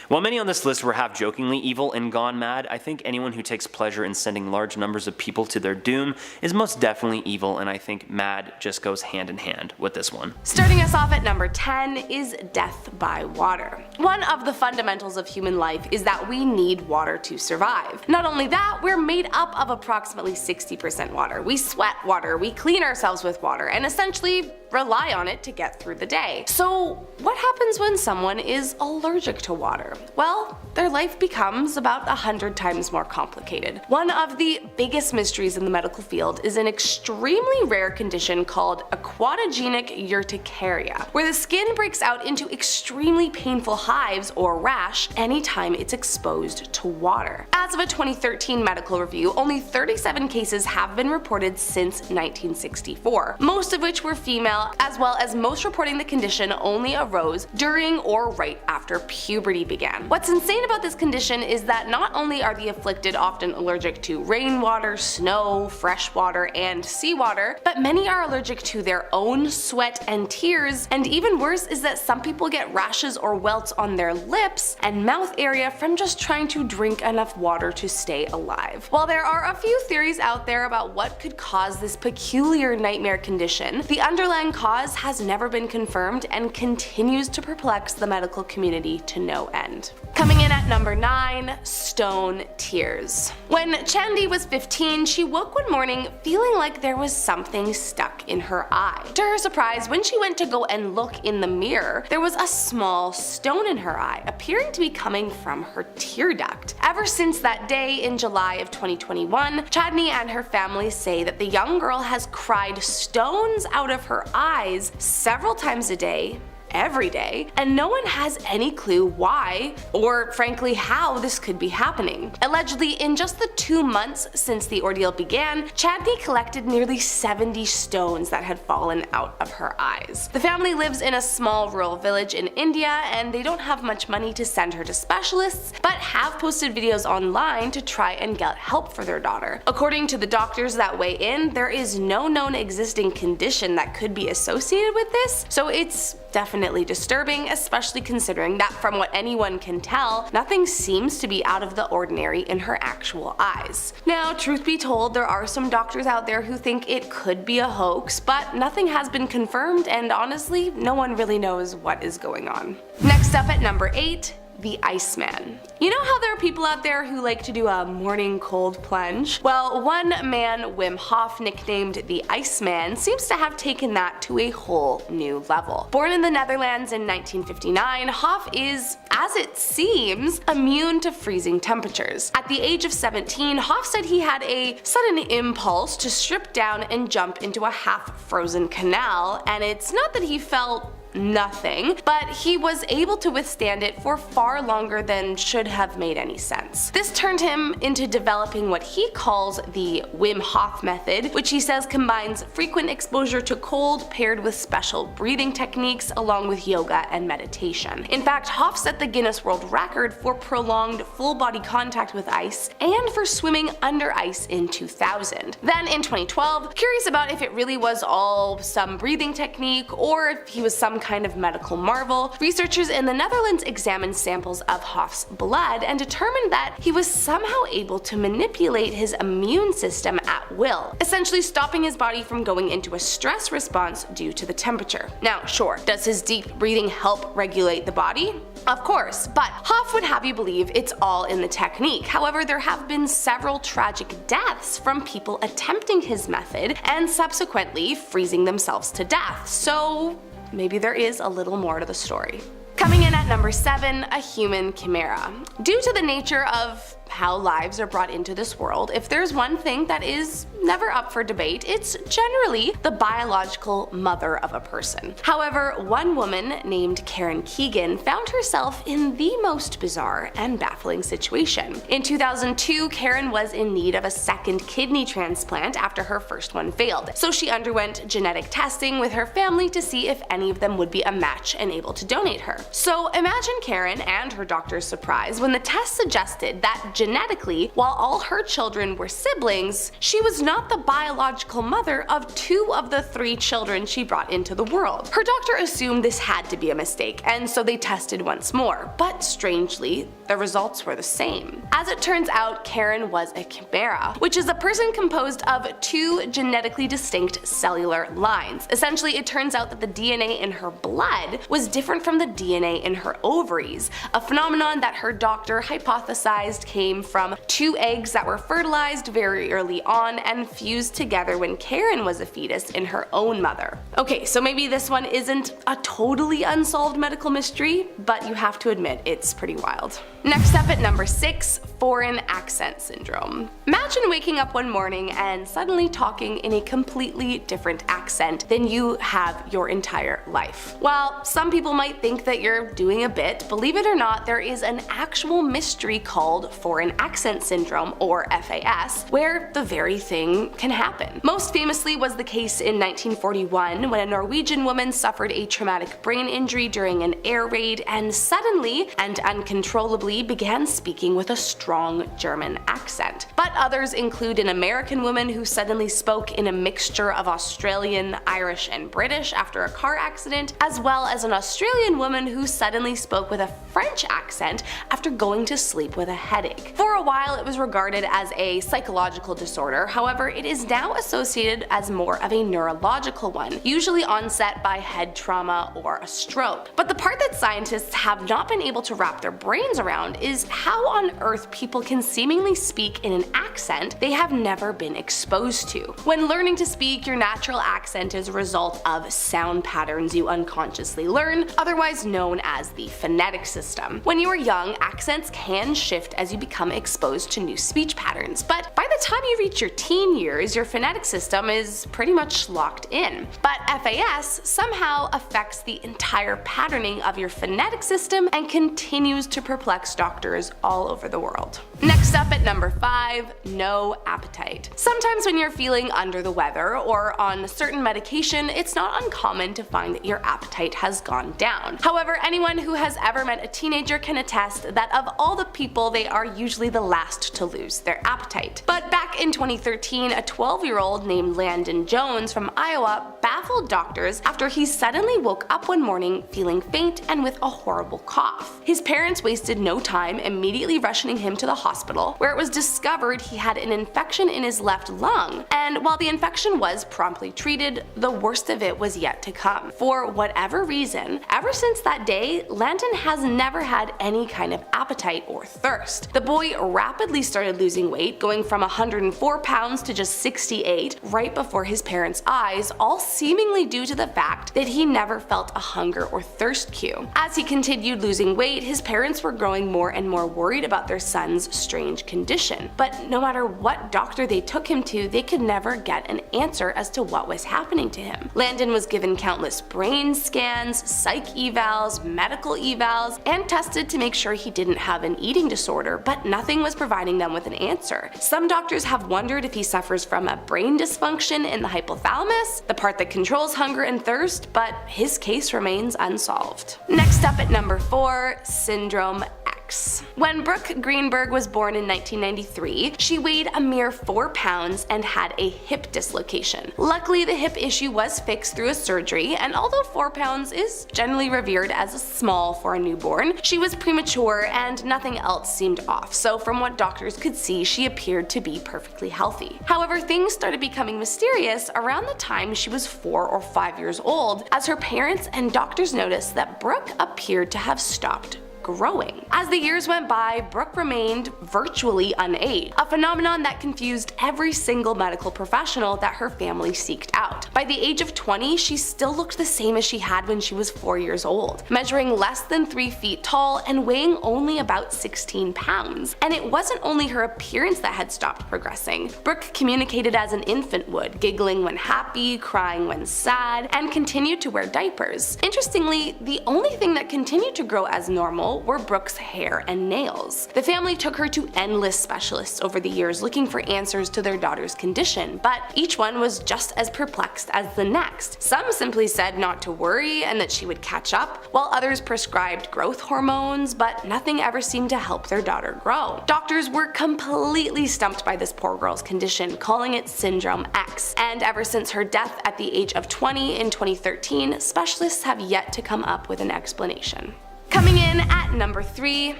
While many on this list were half-jokingly evil and gone mad, I think anyone who takes pleasure in sending large numbers of people to their doom is most definitely evil, and I think mad just goes hand in hand with this one. Starting us off at number 10 is death by water. One of the fundamentals of human life is that we need water to survive. Not only that, we're made up of approximately 60% water. We sweat water, we clean ourselves with water, and essentially rely on it to get through the day. So what happens when someone is allergic to water? Well, their life becomes about 100 times more complicated. One of the biggest mysteries in the medical field is an extremely rare condition called aquatogenic urticaria, where the skin breaks out into extremely painful hives or rash anytime it's exposed to water. As of a 2013 medical review, only 37 cases have been reported since 1964, most of which were female, as well as most reporting the condition only arose during or right after puberty began. What's insane about this condition is that not only are the afflicted often allergic to rainwater, snow, fresh water, and seawater, but many are allergic to their own sweat and tears, and even worse is that some people get rashes or welts on their lips and mouth area from just trying to drink enough water to stay alive. While there are a few theories out there about what could cause this peculiar nightmare condition, the underlying cause has never been confirmed and continues to perplex the medical community to no end. Coming in at number 9, stone tears. When Chandi was 15, she woke one morning feeling like there was something stuck in her eye. To her surprise, when she went to go and look in the mirror, there was a small stone in her eye, appearing to be coming from her tear duct. Ever since that day in July of 2021, Chadney and her family say that the young girl has cried stones out of her eyes several times a day, every day, and no one has any clue why, or frankly how, this could be happening. Allegedly, in just the 2 months since the ordeal began, Chadney collected nearly 70 stones that had fallen out of her eyes. The family lives in a small rural village in India, and they don't have much money to send her to specialists, but have posted videos online to try and get help for their daughter. According to the doctors that weigh in, there is no known existing condition that could be associated with this, so it's definitely disturbing, especially considering that from what anyone can tell, nothing seems to be out of the ordinary in her actual eyes. Now, truth be told, there are some doctors out there who think it could be a hoax, but nothing has been confirmed, and honestly, no one really knows what is going on. Next up at number 8, the Iceman. You know how there are people out there who like to do a morning cold plunge? Well, one man, Wim Hof, nicknamed the Iceman, seems to have taken that to a whole new level. Born in the Netherlands in 1959, Hof is, as it seems, immune to freezing temperatures. At the age of 17, Hof said he had a sudden impulse to strip down and jump into a half-frozen canal, and it's not that he felt nothing, but he was able to withstand it for far longer than should have made any sense. This turned him into developing what he calls the Wim Hof method, which he says combines frequent exposure to cold paired with special breathing techniques along with yoga and meditation. In fact, Hof set the Guinness World Record for prolonged full body contact with ice and for swimming under ice in 2000. Then in 2012, curious about if it really was all some breathing technique or if he was some kind of medical marvel, researchers in the Netherlands examined samples of Hof's blood and determined that he was somehow able to manipulate his immune system at will, essentially stopping his body from going into a stress response due to the temperature. Now, sure, does his deep breathing help regulate the body? Of course, but Hof would have you believe it's all in the technique. However, there have been several tragic deaths from people attempting his method and subsequently freezing themselves to death, so maybe there is a little more to the story. Coming in at number 7, a human chimera. Due to the nature of how lives are brought into this world, if there's one thing that is never up for debate, it's generally the biological mother of a person. However, one woman named Karen Keegan found herself in the most bizarre and baffling situation. In 2002, Karen was in need of a second kidney transplant after her first one failed, so she underwent genetic testing with her family to see if any of them would be a match and able to donate her. So imagine Karen and her doctor's surprise when the test suggested that genetically, while all her children were siblings, she was not the biological mother of 2 of the 3 children she brought into the world. Her doctor assumed this had to be a mistake, and so they tested once more, but strangely, the results were the same. As it turns out, Karen was a chimera, which is a person composed of 2 genetically distinct cellular lines. Essentially, it turns out that the DNA in her blood was different from the DNA in her ovaries, a phenomenon that her doctor hypothesized came from 2 eggs that were fertilized very early on and fused together when Karen was a fetus in her own mother. Okay, so maybe this one isn't a totally unsolved medical mystery, but you have to admit it's pretty wild. Next up at number 6, foreign accent syndrome. Imagine waking up one morning and suddenly talking in a completely different accent than you have your entire life. While some people might think that you're doing a bit, believe it or not, there is an actual mystery called foreign accent syndrome, or FAS, where the very thing can happen. Most famously was the case in 1941 when a Norwegian woman suffered a traumatic brain injury during an air raid and suddenly and uncontrollably began speaking with a strong German accent. But others include an American woman who suddenly spoke in a mixture of Australian, Irish, and British after a car accident, as well as an Australian woman who suddenly spoke with a French accent after going to sleep with a headache. For a while it was regarded as a psychological disorder, however it is now associated as more of a neurological one, usually onset by head trauma or a stroke. But the part that scientists have not been able to wrap their brains around is how on earth people can seemingly speak in an accent they have never been exposed to. When learning to speak, your natural accent is a result of sound patterns you unconsciously learn, otherwise known as the phonetic system. When you are young, accents can shift as you become exposed to new speech patterns, but by the time you reach your teen years, your phonetic system is pretty much locked in. But FAS somehow affects the entire patterning of your phonetic system and continues to perplex doctors all over the world. Next up at number 5, no appetite. Sometimes when you're feeling under the weather or on a certain medication, it's not uncommon to find that your appetite has gone down. However, anyone who has ever met a teenager can attest that of all the people, they are usually the last to lose their appetite. But back in 2013, a 12-year-old named Landon Jones from Iowa baffled doctors after he suddenly woke up one morning feeling faint and with a horrible cough. His parents wasted no time immediately rushing him to the hospital, where it was discovered he had an infection in his left lung, and while the infection was promptly treated, the worst of it was yet to come. For whatever reason, ever since that day, Landon has never had any kind of appetite or thirst. The boy rapidly started losing weight, going from 104 pounds to just 68 right before his parents' eyes, all seemingly due to the fact that he never felt a hunger or thirst cue. As he continued losing weight, his parents were growing more and more worried about their son's strange condition. But no matter what doctor they took him to, they could never get an answer as to what was happening to him. Landon was given countless brain scans, psych evals, medical evals, and tested to make sure he didn't have an eating disorder, but nothing was providing them with an answer. Some doctors have wondered if he suffers from a brain dysfunction in the hypothalamus, the part that controls hunger and thirst, but his case remains unsolved. Next up at number 4, Syndrome X. X. When Brooke Greenberg was born in 1993, she weighed a mere 4 pounds and had a hip dislocation. Luckily, the hip issue was fixed through a surgery, and although 4 pounds is generally revered as small for a newborn, she was premature and nothing else seemed off, so from what doctors could see, she appeared to be perfectly healthy. However, things started becoming mysterious around the time she was 4 or 5 years old, as her parents and doctors noticed that Brooke appeared to have stopped growing. As the years went by, Brooke remained virtually unaged, a phenomenon that confused every single medical professional that her family seeked out. By the age of 20, she still looked the same as she had when she was 4 years old, measuring less than 3 feet tall and weighing only about 16 pounds. And it wasn't only her appearance that had stopped progressing. Brooke communicated as an infant would, giggling when happy, crying when sad, and continued to wear diapers. Interestingly, the only thing that continued to grow as normal were Brooke's hair and nails. The family took her to endless specialists over the years looking for answers to their daughter's condition, but each one was just as perplexed as the next. Some simply said not to worry and that she would catch up, while others prescribed growth hormones, but nothing ever seemed to help their daughter grow. Doctors were completely stumped by this poor girl's condition, calling it Syndrome X, and ever since her death at the age of 20 in 2013, specialists have yet to come up with an explanation. Coming in at number 3,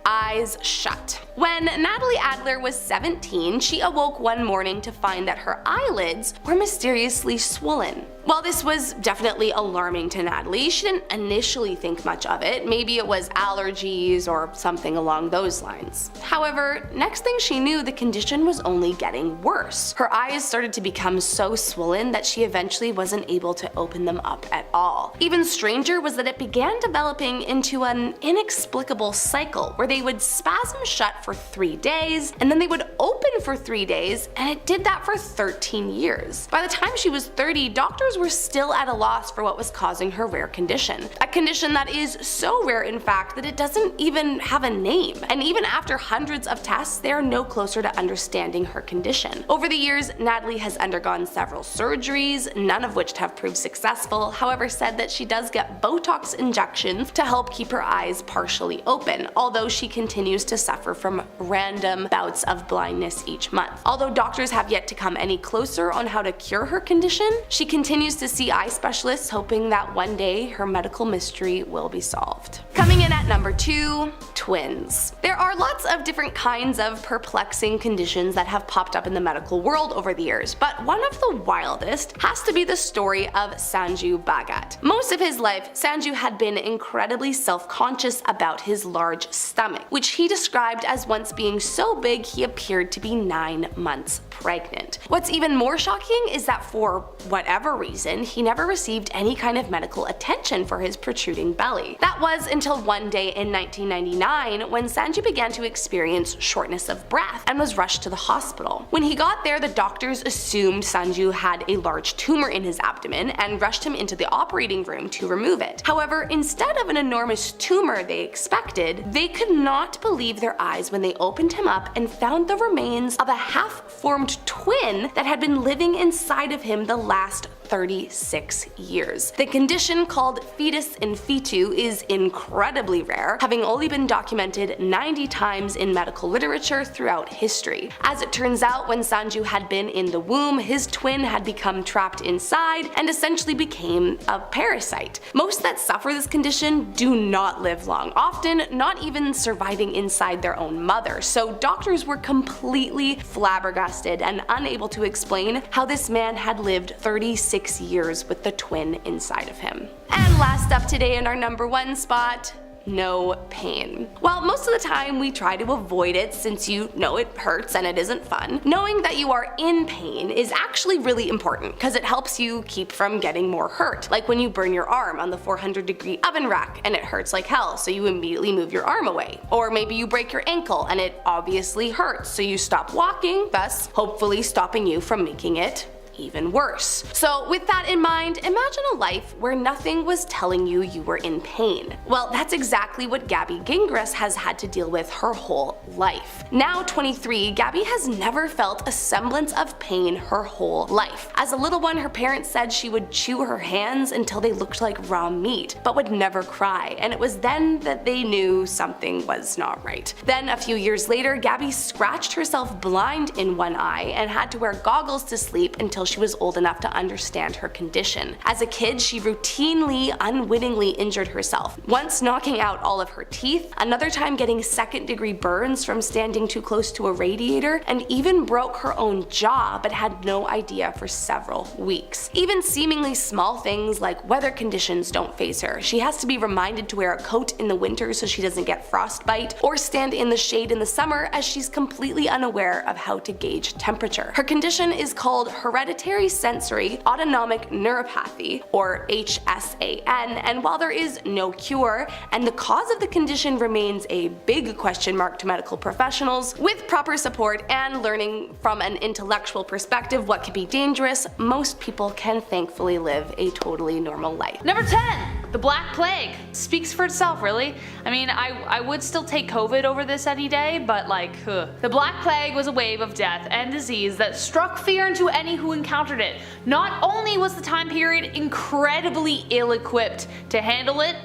eyes shut. When Natalie Adler was 17, she awoke one morning to find that her eyelids were mysteriously swollen. While this was definitely alarming to Natalie, she didn't initially think much of it. Maybe it was allergies or something along those lines. However, next thing she knew, the condition was only getting worse. Her eyes started to become so swollen that she eventually wasn't able to open them up at all. Even stranger was that it began developing into an inexplicable cycle where they would spasm shut for 3 days, and then they would open for 3 days, and it did that for 13 years. By the time she was 30, doctors were still at a loss for what was causing her rare condition. A condition that is so rare, in fact, that it doesn't even have a name. And even after hundreds of tests, they are no closer to understanding her condition. Over the years, Natalie has undergone several surgeries, none of which have proved successful, however said that she does get Botox injections to help keep her eyes partially open, although she continues to suffer from random bouts of blindness each month. Although doctors have yet to come any closer on how to cure her condition, she continues to see eye specialists, hoping that one day her medical mystery will be solved. Coming in at number 2, twins. There are lots of different kinds of perplexing conditions that have popped up in the medical world over the years, but one of the wildest has to be the story of Sanju Bhagat. Most of his life, Sanju had been incredibly self-conscious about his large stomach, which he described as once being so big he appeared to be 9 months pregnant. What's even more shocking is that for whatever reason, he never received any kind of medical attention for his protruding belly. That was until one day in 1999 when Sanju began to experience shortness of breath and was rushed to the hospital. When he got there, the doctors assumed Sanju had a large tumor in his abdomen and rushed him into the operating room to remove it. However, instead of an enormous tumor they expected, they could not believe their eyes when they opened him up and found the remains of a half-formed twin that had been living inside of him the last 36 years. The condition, called fetus in fetu, is incredibly rare, having only been documented 90 times in medical literature throughout history. As it turns out, when Sanju had been in the womb, his twin had become trapped inside and essentially became a parasite. Most that suffer this condition do not live long, often not even surviving inside their own mother, so doctors were completely flabbergasted and unable to explain how this man had lived 36 years with the twin inside of him. And last up today in our number 1 spot, no pain. Well, most of the time we try to avoid it since you know it hurts and it isn't fun. Knowing that you are in pain is actually really important because it helps you keep from getting more hurt. Like when you burn your arm on the 400-degree oven rack and it hurts like hell, so you immediately move your arm away. Or maybe you break your ankle and it obviously hurts, so you stop walking, thus hopefully stopping you from making it even worse. So with that in mind, imagine a life where nothing was telling you you were in pain. Well, that's exactly what Gabby Gingras has had to deal with her whole life. Now 23, Gabby has never felt a semblance of pain her whole life. As a little one, her parents said she would chew her hands until they looked like raw meat, but would never cry, and it was then that they knew something was not right. Then a few years later, Gabby scratched herself blind in one eye and had to wear goggles to sleep until she was old enough to understand her condition. As a kid, she routinely, unwittingly injured herself, once knocking out all of her teeth, another time getting second-degree burns from standing too close to a radiator, and even broke her own jaw but had no idea for several weeks. Even seemingly small things like weather conditions don't faze her. She has to be reminded to wear a coat in the winter so she doesn't get frostbite, or stand in the shade in the summer, as she's completely unaware of how to gauge temperature. Her condition is called hereditary sensory autonomic neuropathy, or HSAN, and while there is no cure, and the cause of the condition remains a big question mark to medical professionals, with proper support and learning from an intellectual perspective what can be dangerous, most people can thankfully live a totally normal life. Number 10, the Black Plague. Speaks for itself, really. I mean, I would still take COVID over this any day, but like, The Black Plague was a wave of death and disease that struck fear into any who encountered it. Not only was the time period incredibly ill-equipped to handle it,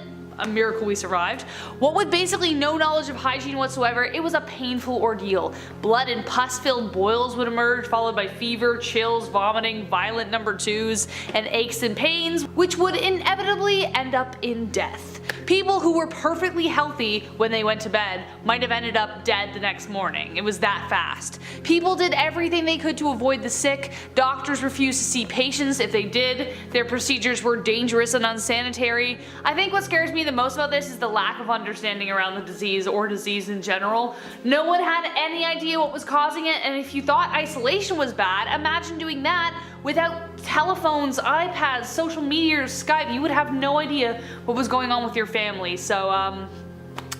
a miracle we survived. What with basically no knowledge of hygiene whatsoever, it was a painful ordeal. Blood and pus-filled boils would emerge, followed by fever, chills, vomiting, violent number 2s, and aches and pains, which would inevitably end up in death. People who were perfectly healthy when they went to bed might have ended up dead the next morning. It was that fast. People did everything they could to avoid the sick. Doctors refused to see patients if they did. Their procedures were dangerous and unsanitary. I think what scares me the most about this is the lack of understanding around the disease, or disease in general. No one had any idea what was causing it, and if you thought isolation was bad, imagine doing that without telephones, iPads, social media, or Skype. You would have no idea what was going on with your family. So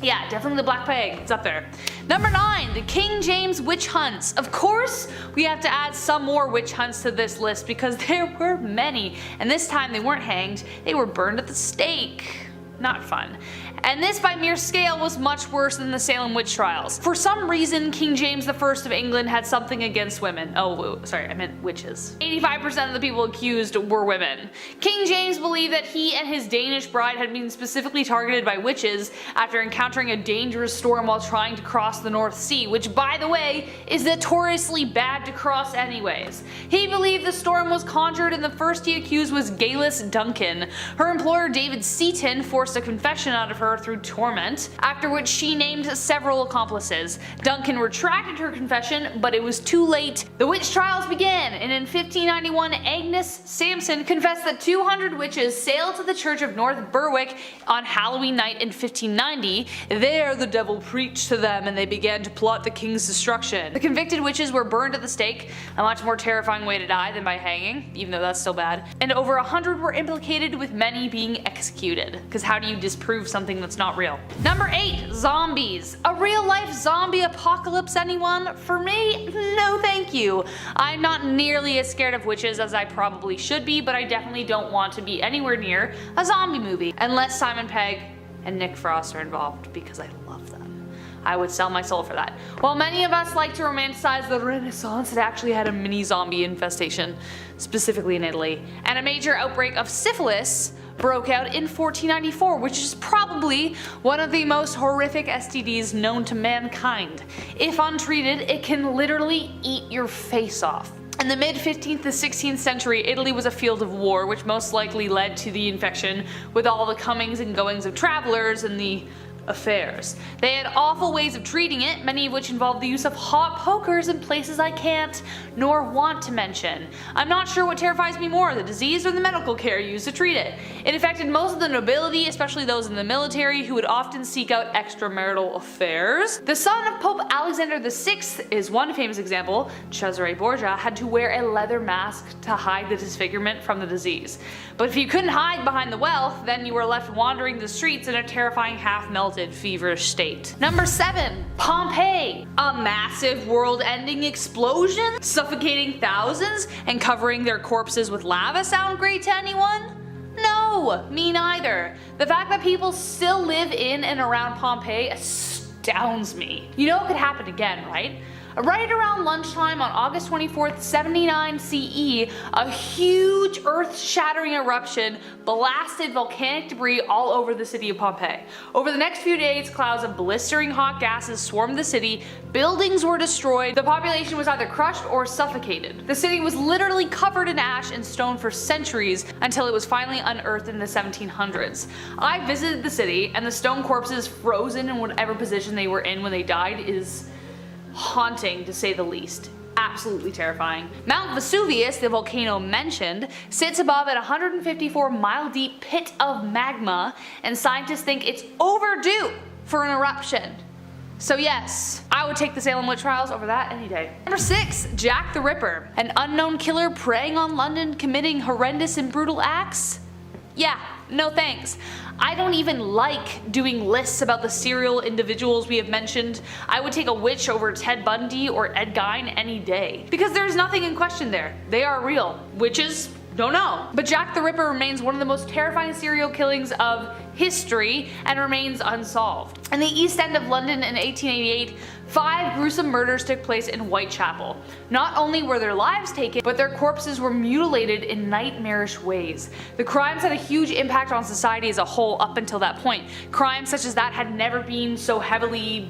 yeah, definitely the Black Plague. It's up there. Number 9, the King James witch hunts. Of course, we have to add some more witch hunts to this list because there were many, and this time they weren't hanged, they were burned at the stake. Not fun. And this by mere scale was much worse than the Salem witch trials. For some reason, King James I of England had something against women. Oh, sorry, I meant witches. 85% of the people accused were women. King James believed that he and his Danish bride had been specifically targeted by witches after encountering a dangerous storm while trying to cross the North Sea, which, by the way, is notoriously bad to cross anyways. He believed the storm was conjured, and the first he accused was Galis Duncan. Her employer David Seaton forced a confession out of her through torment, after which she named several accomplices. Duncan retracted her confession, but it was too late. The witch trials began, and in 1591 Agnes Sampson confessed that 200 witches sailed to the church of North Berwick on Halloween night in 1590. There the devil preached to them and they began to plot the king's destruction. The convicted witches were burned at the stake, a much more terrifying way to die than by hanging, even though that's still bad, and over 100 were implicated, with many being executed. Because how do you disprove something that's not real? Number 8, zombies. A real life zombie apocalypse, anyone? For me, no thank you. I'm not nearly as scared of witches as I probably should be, but I definitely don't want to be anywhere near a zombie movie, unless Simon Pegg and Nick Frost are involved, because I love them. I would sell my soul for that. While many of us like to romanticize the Renaissance, it actually had a mini zombie infestation, specifically in Italy, and a major outbreak of syphilis broke out in 1494, which is probably one of the most horrific STDs known to mankind. If untreated, it can literally eat your face off. In the mid-15th to 16th century, Italy was a field of war, which most likely led to the infection, with all the comings and goings of travelers and the affairs. They had awful ways of treating it, many of which involved the use of hot pokers in places I can't nor want to mention. I'm not sure what terrifies me more, the disease or the medical care used to treat it. It affected most of the nobility, especially those in the military, who would often seek out extramarital affairs. The son of Pope Alexander VI is one famous example. Cesare Borgia had to wear a leather mask to hide the disfigurement from the disease. But if you couldn't hide behind the wealth, then you were left wandering the streets in a terrifying half-melted exhausted, feverish state. Number 7. Pompeii. A massive world-ending explosion, suffocating thousands and covering their corpses with lava sound great to anyone? No, me neither. The fact that people still live in and around Pompeii astounds me. You know it could happen again, right? Right around lunchtime on August 24th, 79 CE, a huge earth-shattering eruption blasted volcanic debris all over the city of Pompeii. Over the next few days, clouds of blistering hot gases swarmed the city, buildings were destroyed, the population was either crushed or suffocated. The city was literally covered in ash and stone for centuries until it was finally unearthed in the 1700s. I visited the city, and the stone corpses frozen in whatever position they were in when they died is haunting, to say the least. Absolutely terrifying. Mount Vesuvius, the volcano mentioned, sits above a 154-mile-deep pit of magma, and scientists think it's overdue for an eruption. So yes, I would take the Salem witch trials over that any day. Number 6. Jack the Ripper. An unknown killer preying on London, committing horrendous and brutal acts? Yeah, no thanks. I don't even like doing lists about the serial individuals we have mentioned. I would take a witch over Ted Bundy or Ed Gein any day. Because there's nothing in question there. They are real. Witches? Don't know. But Jack the Ripper remains one of the most terrifying serial killings of history and remains unsolved. In the East End of London in 1888, 5 gruesome murders took place in Whitechapel. Not only were their lives taken, but their corpses were mutilated in nightmarish ways. The crimes had a huge impact on society as a whole up until that point. Crimes such as that had never been so heavily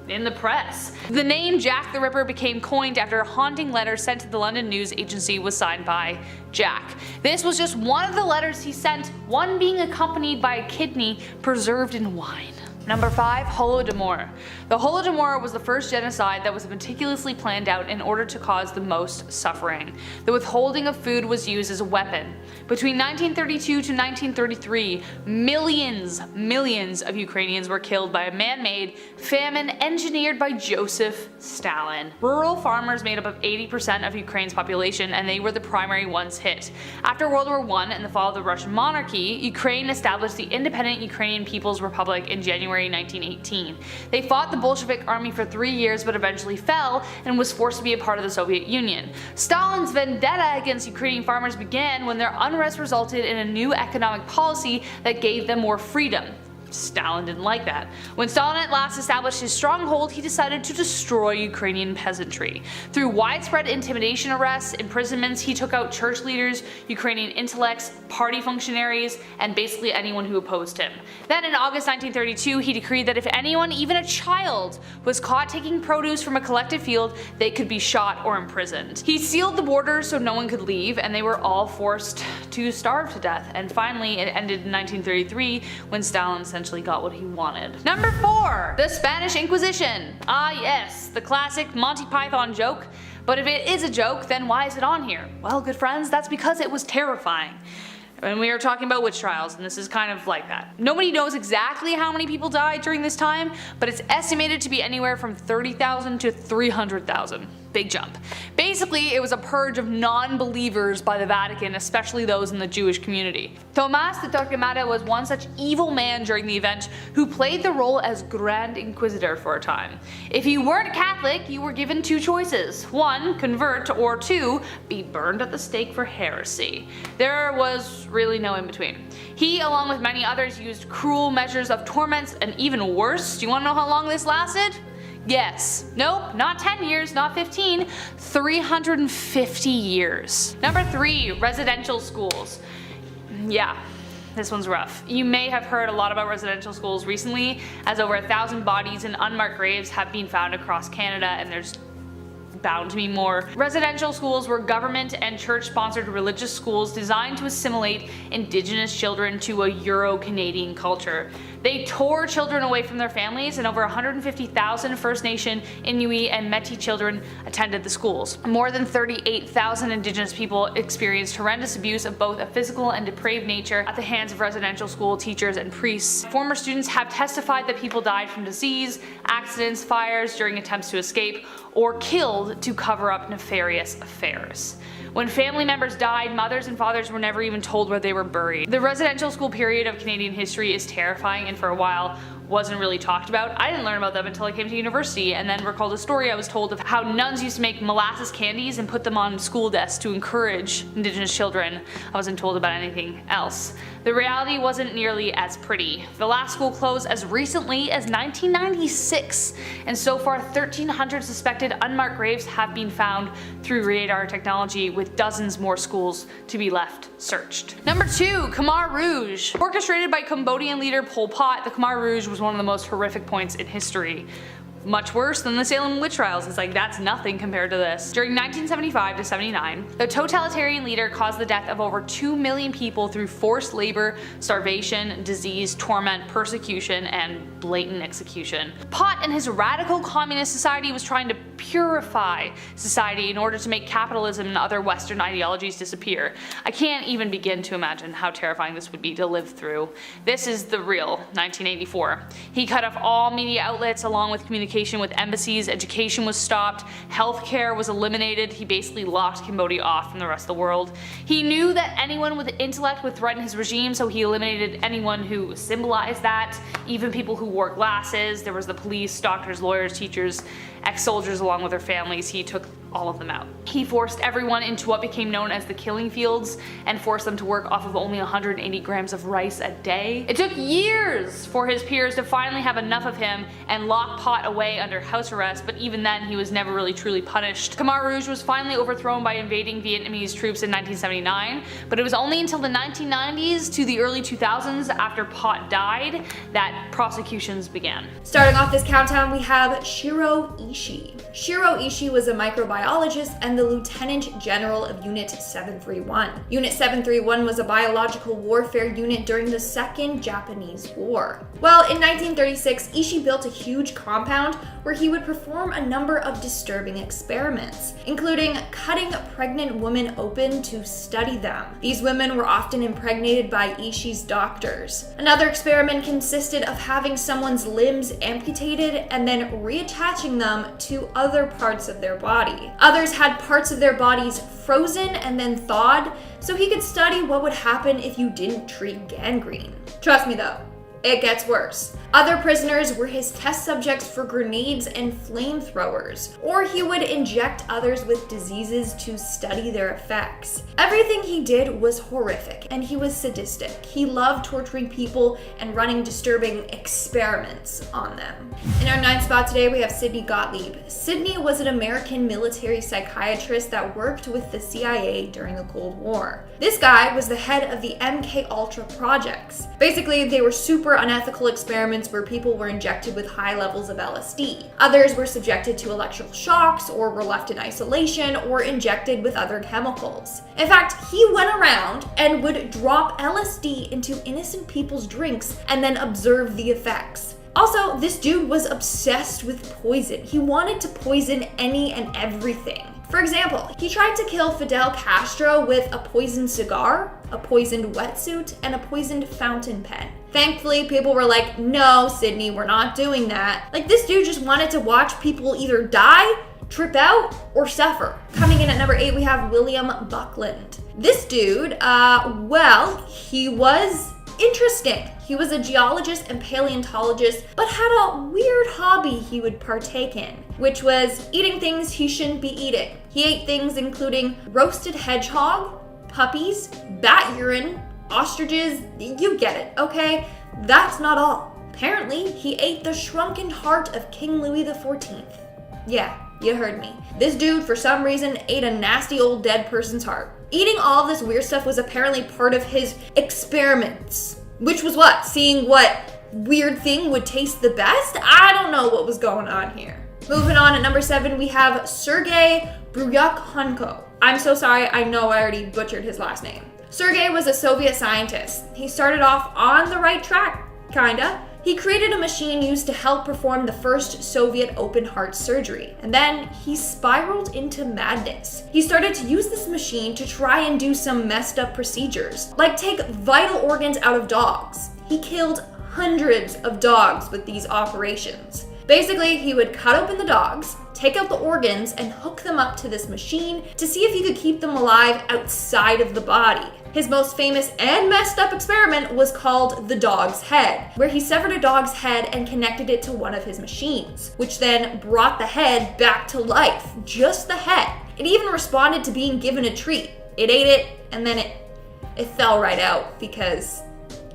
in the press. The name Jack the Ripper became coined after a haunting letter sent to the London news agency was signed by Jack. This was just one of the letters he sent, one being accompanied by a kidney preserved in wine. Number 5. Holodomor. The Holodomor was the first genocide that was meticulously planned out in order to cause the most suffering. The withholding of food was used as a weapon. Between 1932 to 1933, millions of Ukrainians were killed by a man-made famine engineered by Joseph Stalin. Rural farmers made up of 80% of Ukraine's population, and they were the primary ones hit. After World War I and the fall of the Russian monarchy, Ukraine established the independent Ukrainian People's Republic in January 1918. They fought the Bolshevik army for 3 years but eventually fell and was forced to be a part of the Soviet Union. Stalin's vendetta against Ukrainian farmers began when their unrest resulted in a new economic policy that gave them more freedom. Stalin didn't like that. When Stalin at last established his stronghold, he decided to destroy Ukrainian peasantry. Through widespread intimidation arrests, imprisonments, he took out church leaders, Ukrainian intellects, party functionaries, and basically anyone who opposed him. Then in August 1932, he decreed that if anyone, even a child, was caught taking produce from a collective field, they could be shot or imprisoned. He sealed the borders so no one could leave, and they were all forced to starve to death. And finally, it ended in 1933 when Stalin essentially got what he wanted. Number 4. The Spanish Inquisition. Ah yes, the classic Monty Python joke. But if it is a joke, then why is it on here? Well, good friends, that's because it was terrifying. And we are talking about witch trials, and this is kind of like that. Nobody knows exactly how many people died during this time, but it's estimated to be anywhere from 30,000 to 300,000. Big jump. Basically, it was a purge of non-believers by the Vatican, especially those in the Jewish community. Tomás de Torquemada was one such evil man during the event who played the role as Grand Inquisitor for a time. If you weren't Catholic, you were given 2 choices. 1, convert, or 2, be burned at the stake for heresy. There was really no in between. He, along with many others, used cruel measures of torments, and even worse, do you want to know how long this lasted? Yes. Nope, not 10 years, not 15, 350 years. Number 3, residential schools. Yeah, this one's rough. You may have heard a lot about residential schools recently, as over 1,000 bodies and unmarked graves have been found across Canada, and there's bound to be more. Residential schools were government and church-sponsored religious schools designed to assimilate Indigenous children to a Euro-Canadian culture. They tore children away from their families, and over 150,000 First Nation, Inuit, and Métis children attended the schools. More than 38,000 Indigenous people experienced horrendous abuse of both a physical and depraved nature at the hands of residential school teachers and priests. Former students have testified that people died from disease, accidents, fires during attempts to escape, or killed to cover up nefarious affairs. When family members died, mothers and fathers were never even told where they were buried. The residential school period of Canadian history is terrifying, and for a while wasn't really talked about. I didn't learn about them until I came to university and then recalled a story I was told of how nuns used to make molasses candies and put them on school desks to encourage indigenous children. I wasn't told about anything else. The reality wasn't nearly as pretty. The last school closed as recently as 1996, and so far 1,300 suspected unmarked graves have been found through radar technology, with dozens more schools to be left searched. Number 2, Khmer Rouge. Orchestrated by Cambodian leader Pol Pot, the Khmer Rouge was one of the most horrific points in history. Much worse than the Salem witch trials. It's like, that's nothing compared to this. During 1975 to 79, the totalitarian leader caused the death of over 2 million people through forced labor, starvation, disease, torment, persecution, and blatant execution. Pot and his radical communist society was trying to purify society in order to make capitalism and other Western ideologies disappear. I can't even begin to imagine how terrifying this would be to live through. This is the real 1984. He cut off all media outlets along with communication with embassies, education was stopped, healthcare was eliminated. He basically locked Cambodia off from the rest of the world. He knew that anyone with intellect would threaten his regime, so he eliminated anyone who symbolized that, even people who wore glasses. There was the police, doctors, lawyers, teachers, ex-soldiers along with their families. He took all of them out. He forced everyone into what became known as the killing fields and forced them to work off of only 180 grams of rice a day. It took years for his peers to finally have enough of him and lock Pot away under house arrest, but even then he was never really truly punished. Khmer Rouge was finally overthrown by invading Vietnamese troops in 1979, but it was only until the 1990s to the early 2000s, after Pot died, that prosecutions began. Starting off this countdown, we have Shiro Ishii. Shiro Ishii was a microbiologist and the Lieutenant General of Unit 731. Unit 731 was a biological warfare unit during the Second Japanese War. Well, in 1936, Ishii built a huge compound where he would perform a number of disturbing experiments, including cutting pregnant women open to study them. These women were often impregnated by Ishii's doctors. Another experiment consisted of having someone's limbs amputated and then reattaching them to other parts of their body. Others had parts of their bodies frozen and then thawed, so he could study what would happen if you didn't treat gangrene. Trust me though, it gets worse. Other prisoners were his test subjects for grenades and flamethrowers, or he would inject others with diseases to study their effects. Everything he did was horrific, and he was sadistic. He loved torturing people and running disturbing experiments on them. In our 9th spot today, we have Sidney Gottlieb. Sidney was an American military psychiatrist that worked with the CIA during the Cold War. This guy was the head of the MK Ultra projects. Basically, they were super unethical experiments where people were injected with high levels of LSD. Others were subjected to electrical shocks, or were left in isolation, or injected with other chemicals. In fact, he went around and would drop LSD into innocent people's drinks and then observe the effects. Also, this dude was obsessed with poison. He wanted to poison any and everything. For example, he tried to kill Fidel Castro with a poisoned cigar, a poisoned wetsuit, and a poisoned fountain pen. Thankfully, people were like, no, Sidney, we're not doing that. Like, this dude just wanted to watch people either die, trip out, or suffer. Coming in at number 8, we have William Buckland. This dude, well, he was interesting. He was a geologist and paleontologist, but had a weird hobby he would partake in, which was eating things he shouldn't be eating. He ate things including roasted hedgehog, puppies, bat urine, ostriches, you get it, okay? That's not all. Apparently, he ate the shrunken heart of King Louis XIV. Yeah, you heard me. This dude, for some reason, ate a nasty old dead person's heart. Eating all of this weird stuff was apparently part of his experiments. Which was what? Seeing what weird thing would taste the best? I don't know what was going on here. Moving on, at number 7, we have Sergei Bryukhanko. I'm so sorry, I know I already butchered his last name. Sergei was a Soviet scientist. He started off on the right track, kinda. He created a machine used to help perform the first Soviet open heart surgery, and then he spiraled into madness. He started to use this machine to try and do some messed up procedures, like take vital organs out of dogs. He killed hundreds of dogs with these operations. Basically, he would cut open the dogs, take out the organs, and hook them up to this machine to see if he could keep them alive outside of the body. His most famous and messed up experiment was called the dog's head, where he severed a dog's head and connected it to one of his machines, which then brought the head back to life, just the head. It even responded to being given a treat. It ate it, and then it fell right out, because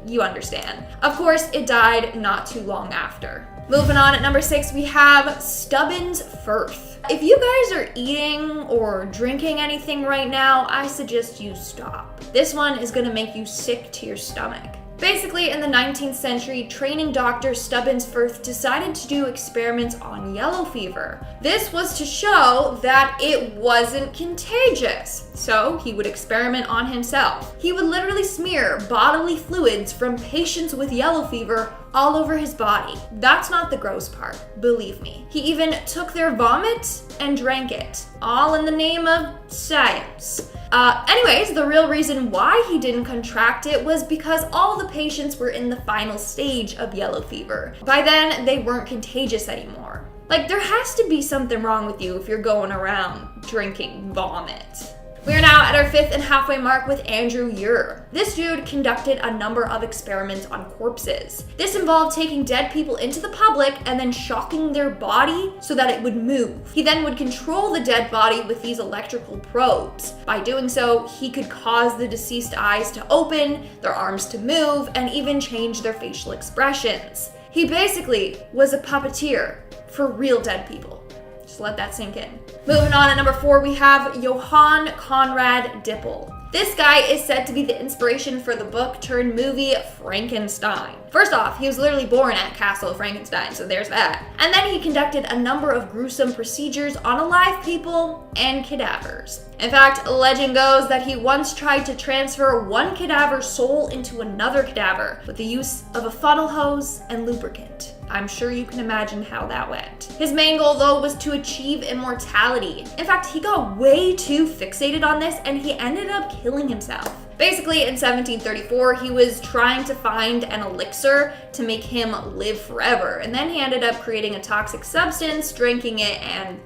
you understand. Of course, it died not too long after. Moving on, at number 6, we have Stubbins Firth. If you guys are eating or drinking anything right now, I suggest you stop. This one is gonna make you sick to your stomach. Basically, in the 19th century, training doctor Stubbins Firth decided to do experiments on yellow fever. This was to show that it wasn't contagious, so he would experiment on himself. He would literally smear bodily fluids from patients with yellow fever all over his body. That's not the gross part, believe me. He even took their vomit and drank it, all in the name of science. Anyways, the real reason why he didn't contract it was because all the patients were in the final stage of yellow fever. By then, they weren't contagious anymore. Like, there has to be something wrong with you if you're going around drinking vomit. We are now at our 5th and halfway mark with Andrew Ure. This dude conducted a number of experiments on corpses. This involved taking dead people into the public and then shocking their body so that it would move. He then would control the dead body with these electrical probes. By doing so, he could cause the deceased eyes to open, their arms to move, and even change their facial expressions. He basically was a puppeteer for real dead people. Just let that sink in. Moving on, at number 4, we have Johann Conrad Dippel. This guy is said to be the inspiration for the book turned movie Frankenstein. First off, he was literally born at Castle Frankenstein, so there's that. And then he conducted a number of gruesome procedures on alive people and cadavers. In fact, legend goes that he once tried to transfer one cadaver's soul into another cadaver with the use of a funnel hose and lubricant. I'm sure you can imagine how that went. His main goal, though, was to achieve immortality. In fact, he got way too fixated on this and he ended up killing himself. Basically, in 1734, he was trying to find an elixir to make him live forever, and then he ended up creating a toxic substance, drinking it, and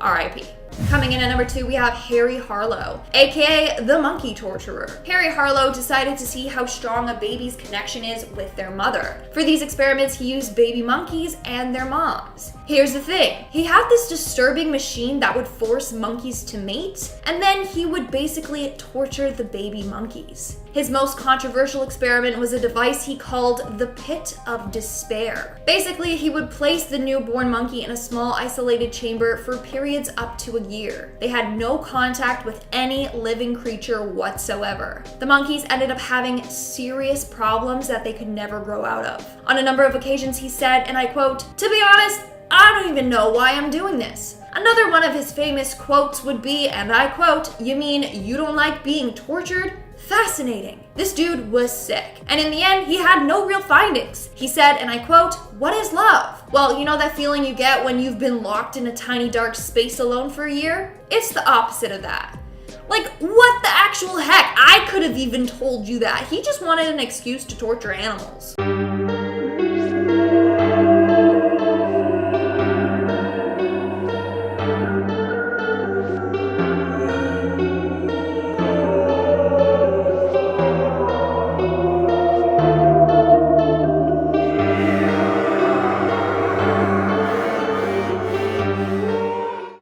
RIP. Coming in at number 2, we have Harry Harlow, aka the monkey torturer. Harry Harlow decided to see how strong a baby's connection is with their mother. For these experiments, he used baby monkeys and their moms. Here's the thing, he had this disturbing machine that would force monkeys to mate, and then he would basically torture the baby monkeys. His most controversial experiment was a device he called the Pit of Despair. Basically, he would place the newborn monkey in a small isolated chamber for periods up to a year. They had no contact with any living creature whatsoever. The monkeys ended up having serious problems that they could never grow out of. On a number of occasions, he said, and I quote, "To be honest, I don't even know why I'm doing this." Another one of his famous quotes would be, and I quote, "You mean you don't like being tortured? Fascinating." This dude was sick. And in the end, he had no real findings. He said, and I quote, "What is love? Well, you know that feeling you get when you've been locked in a tiny dark space alone for a year? It's the opposite of that." Like, what the actual heck? I could have even told you that. He just wanted an excuse to torture animals.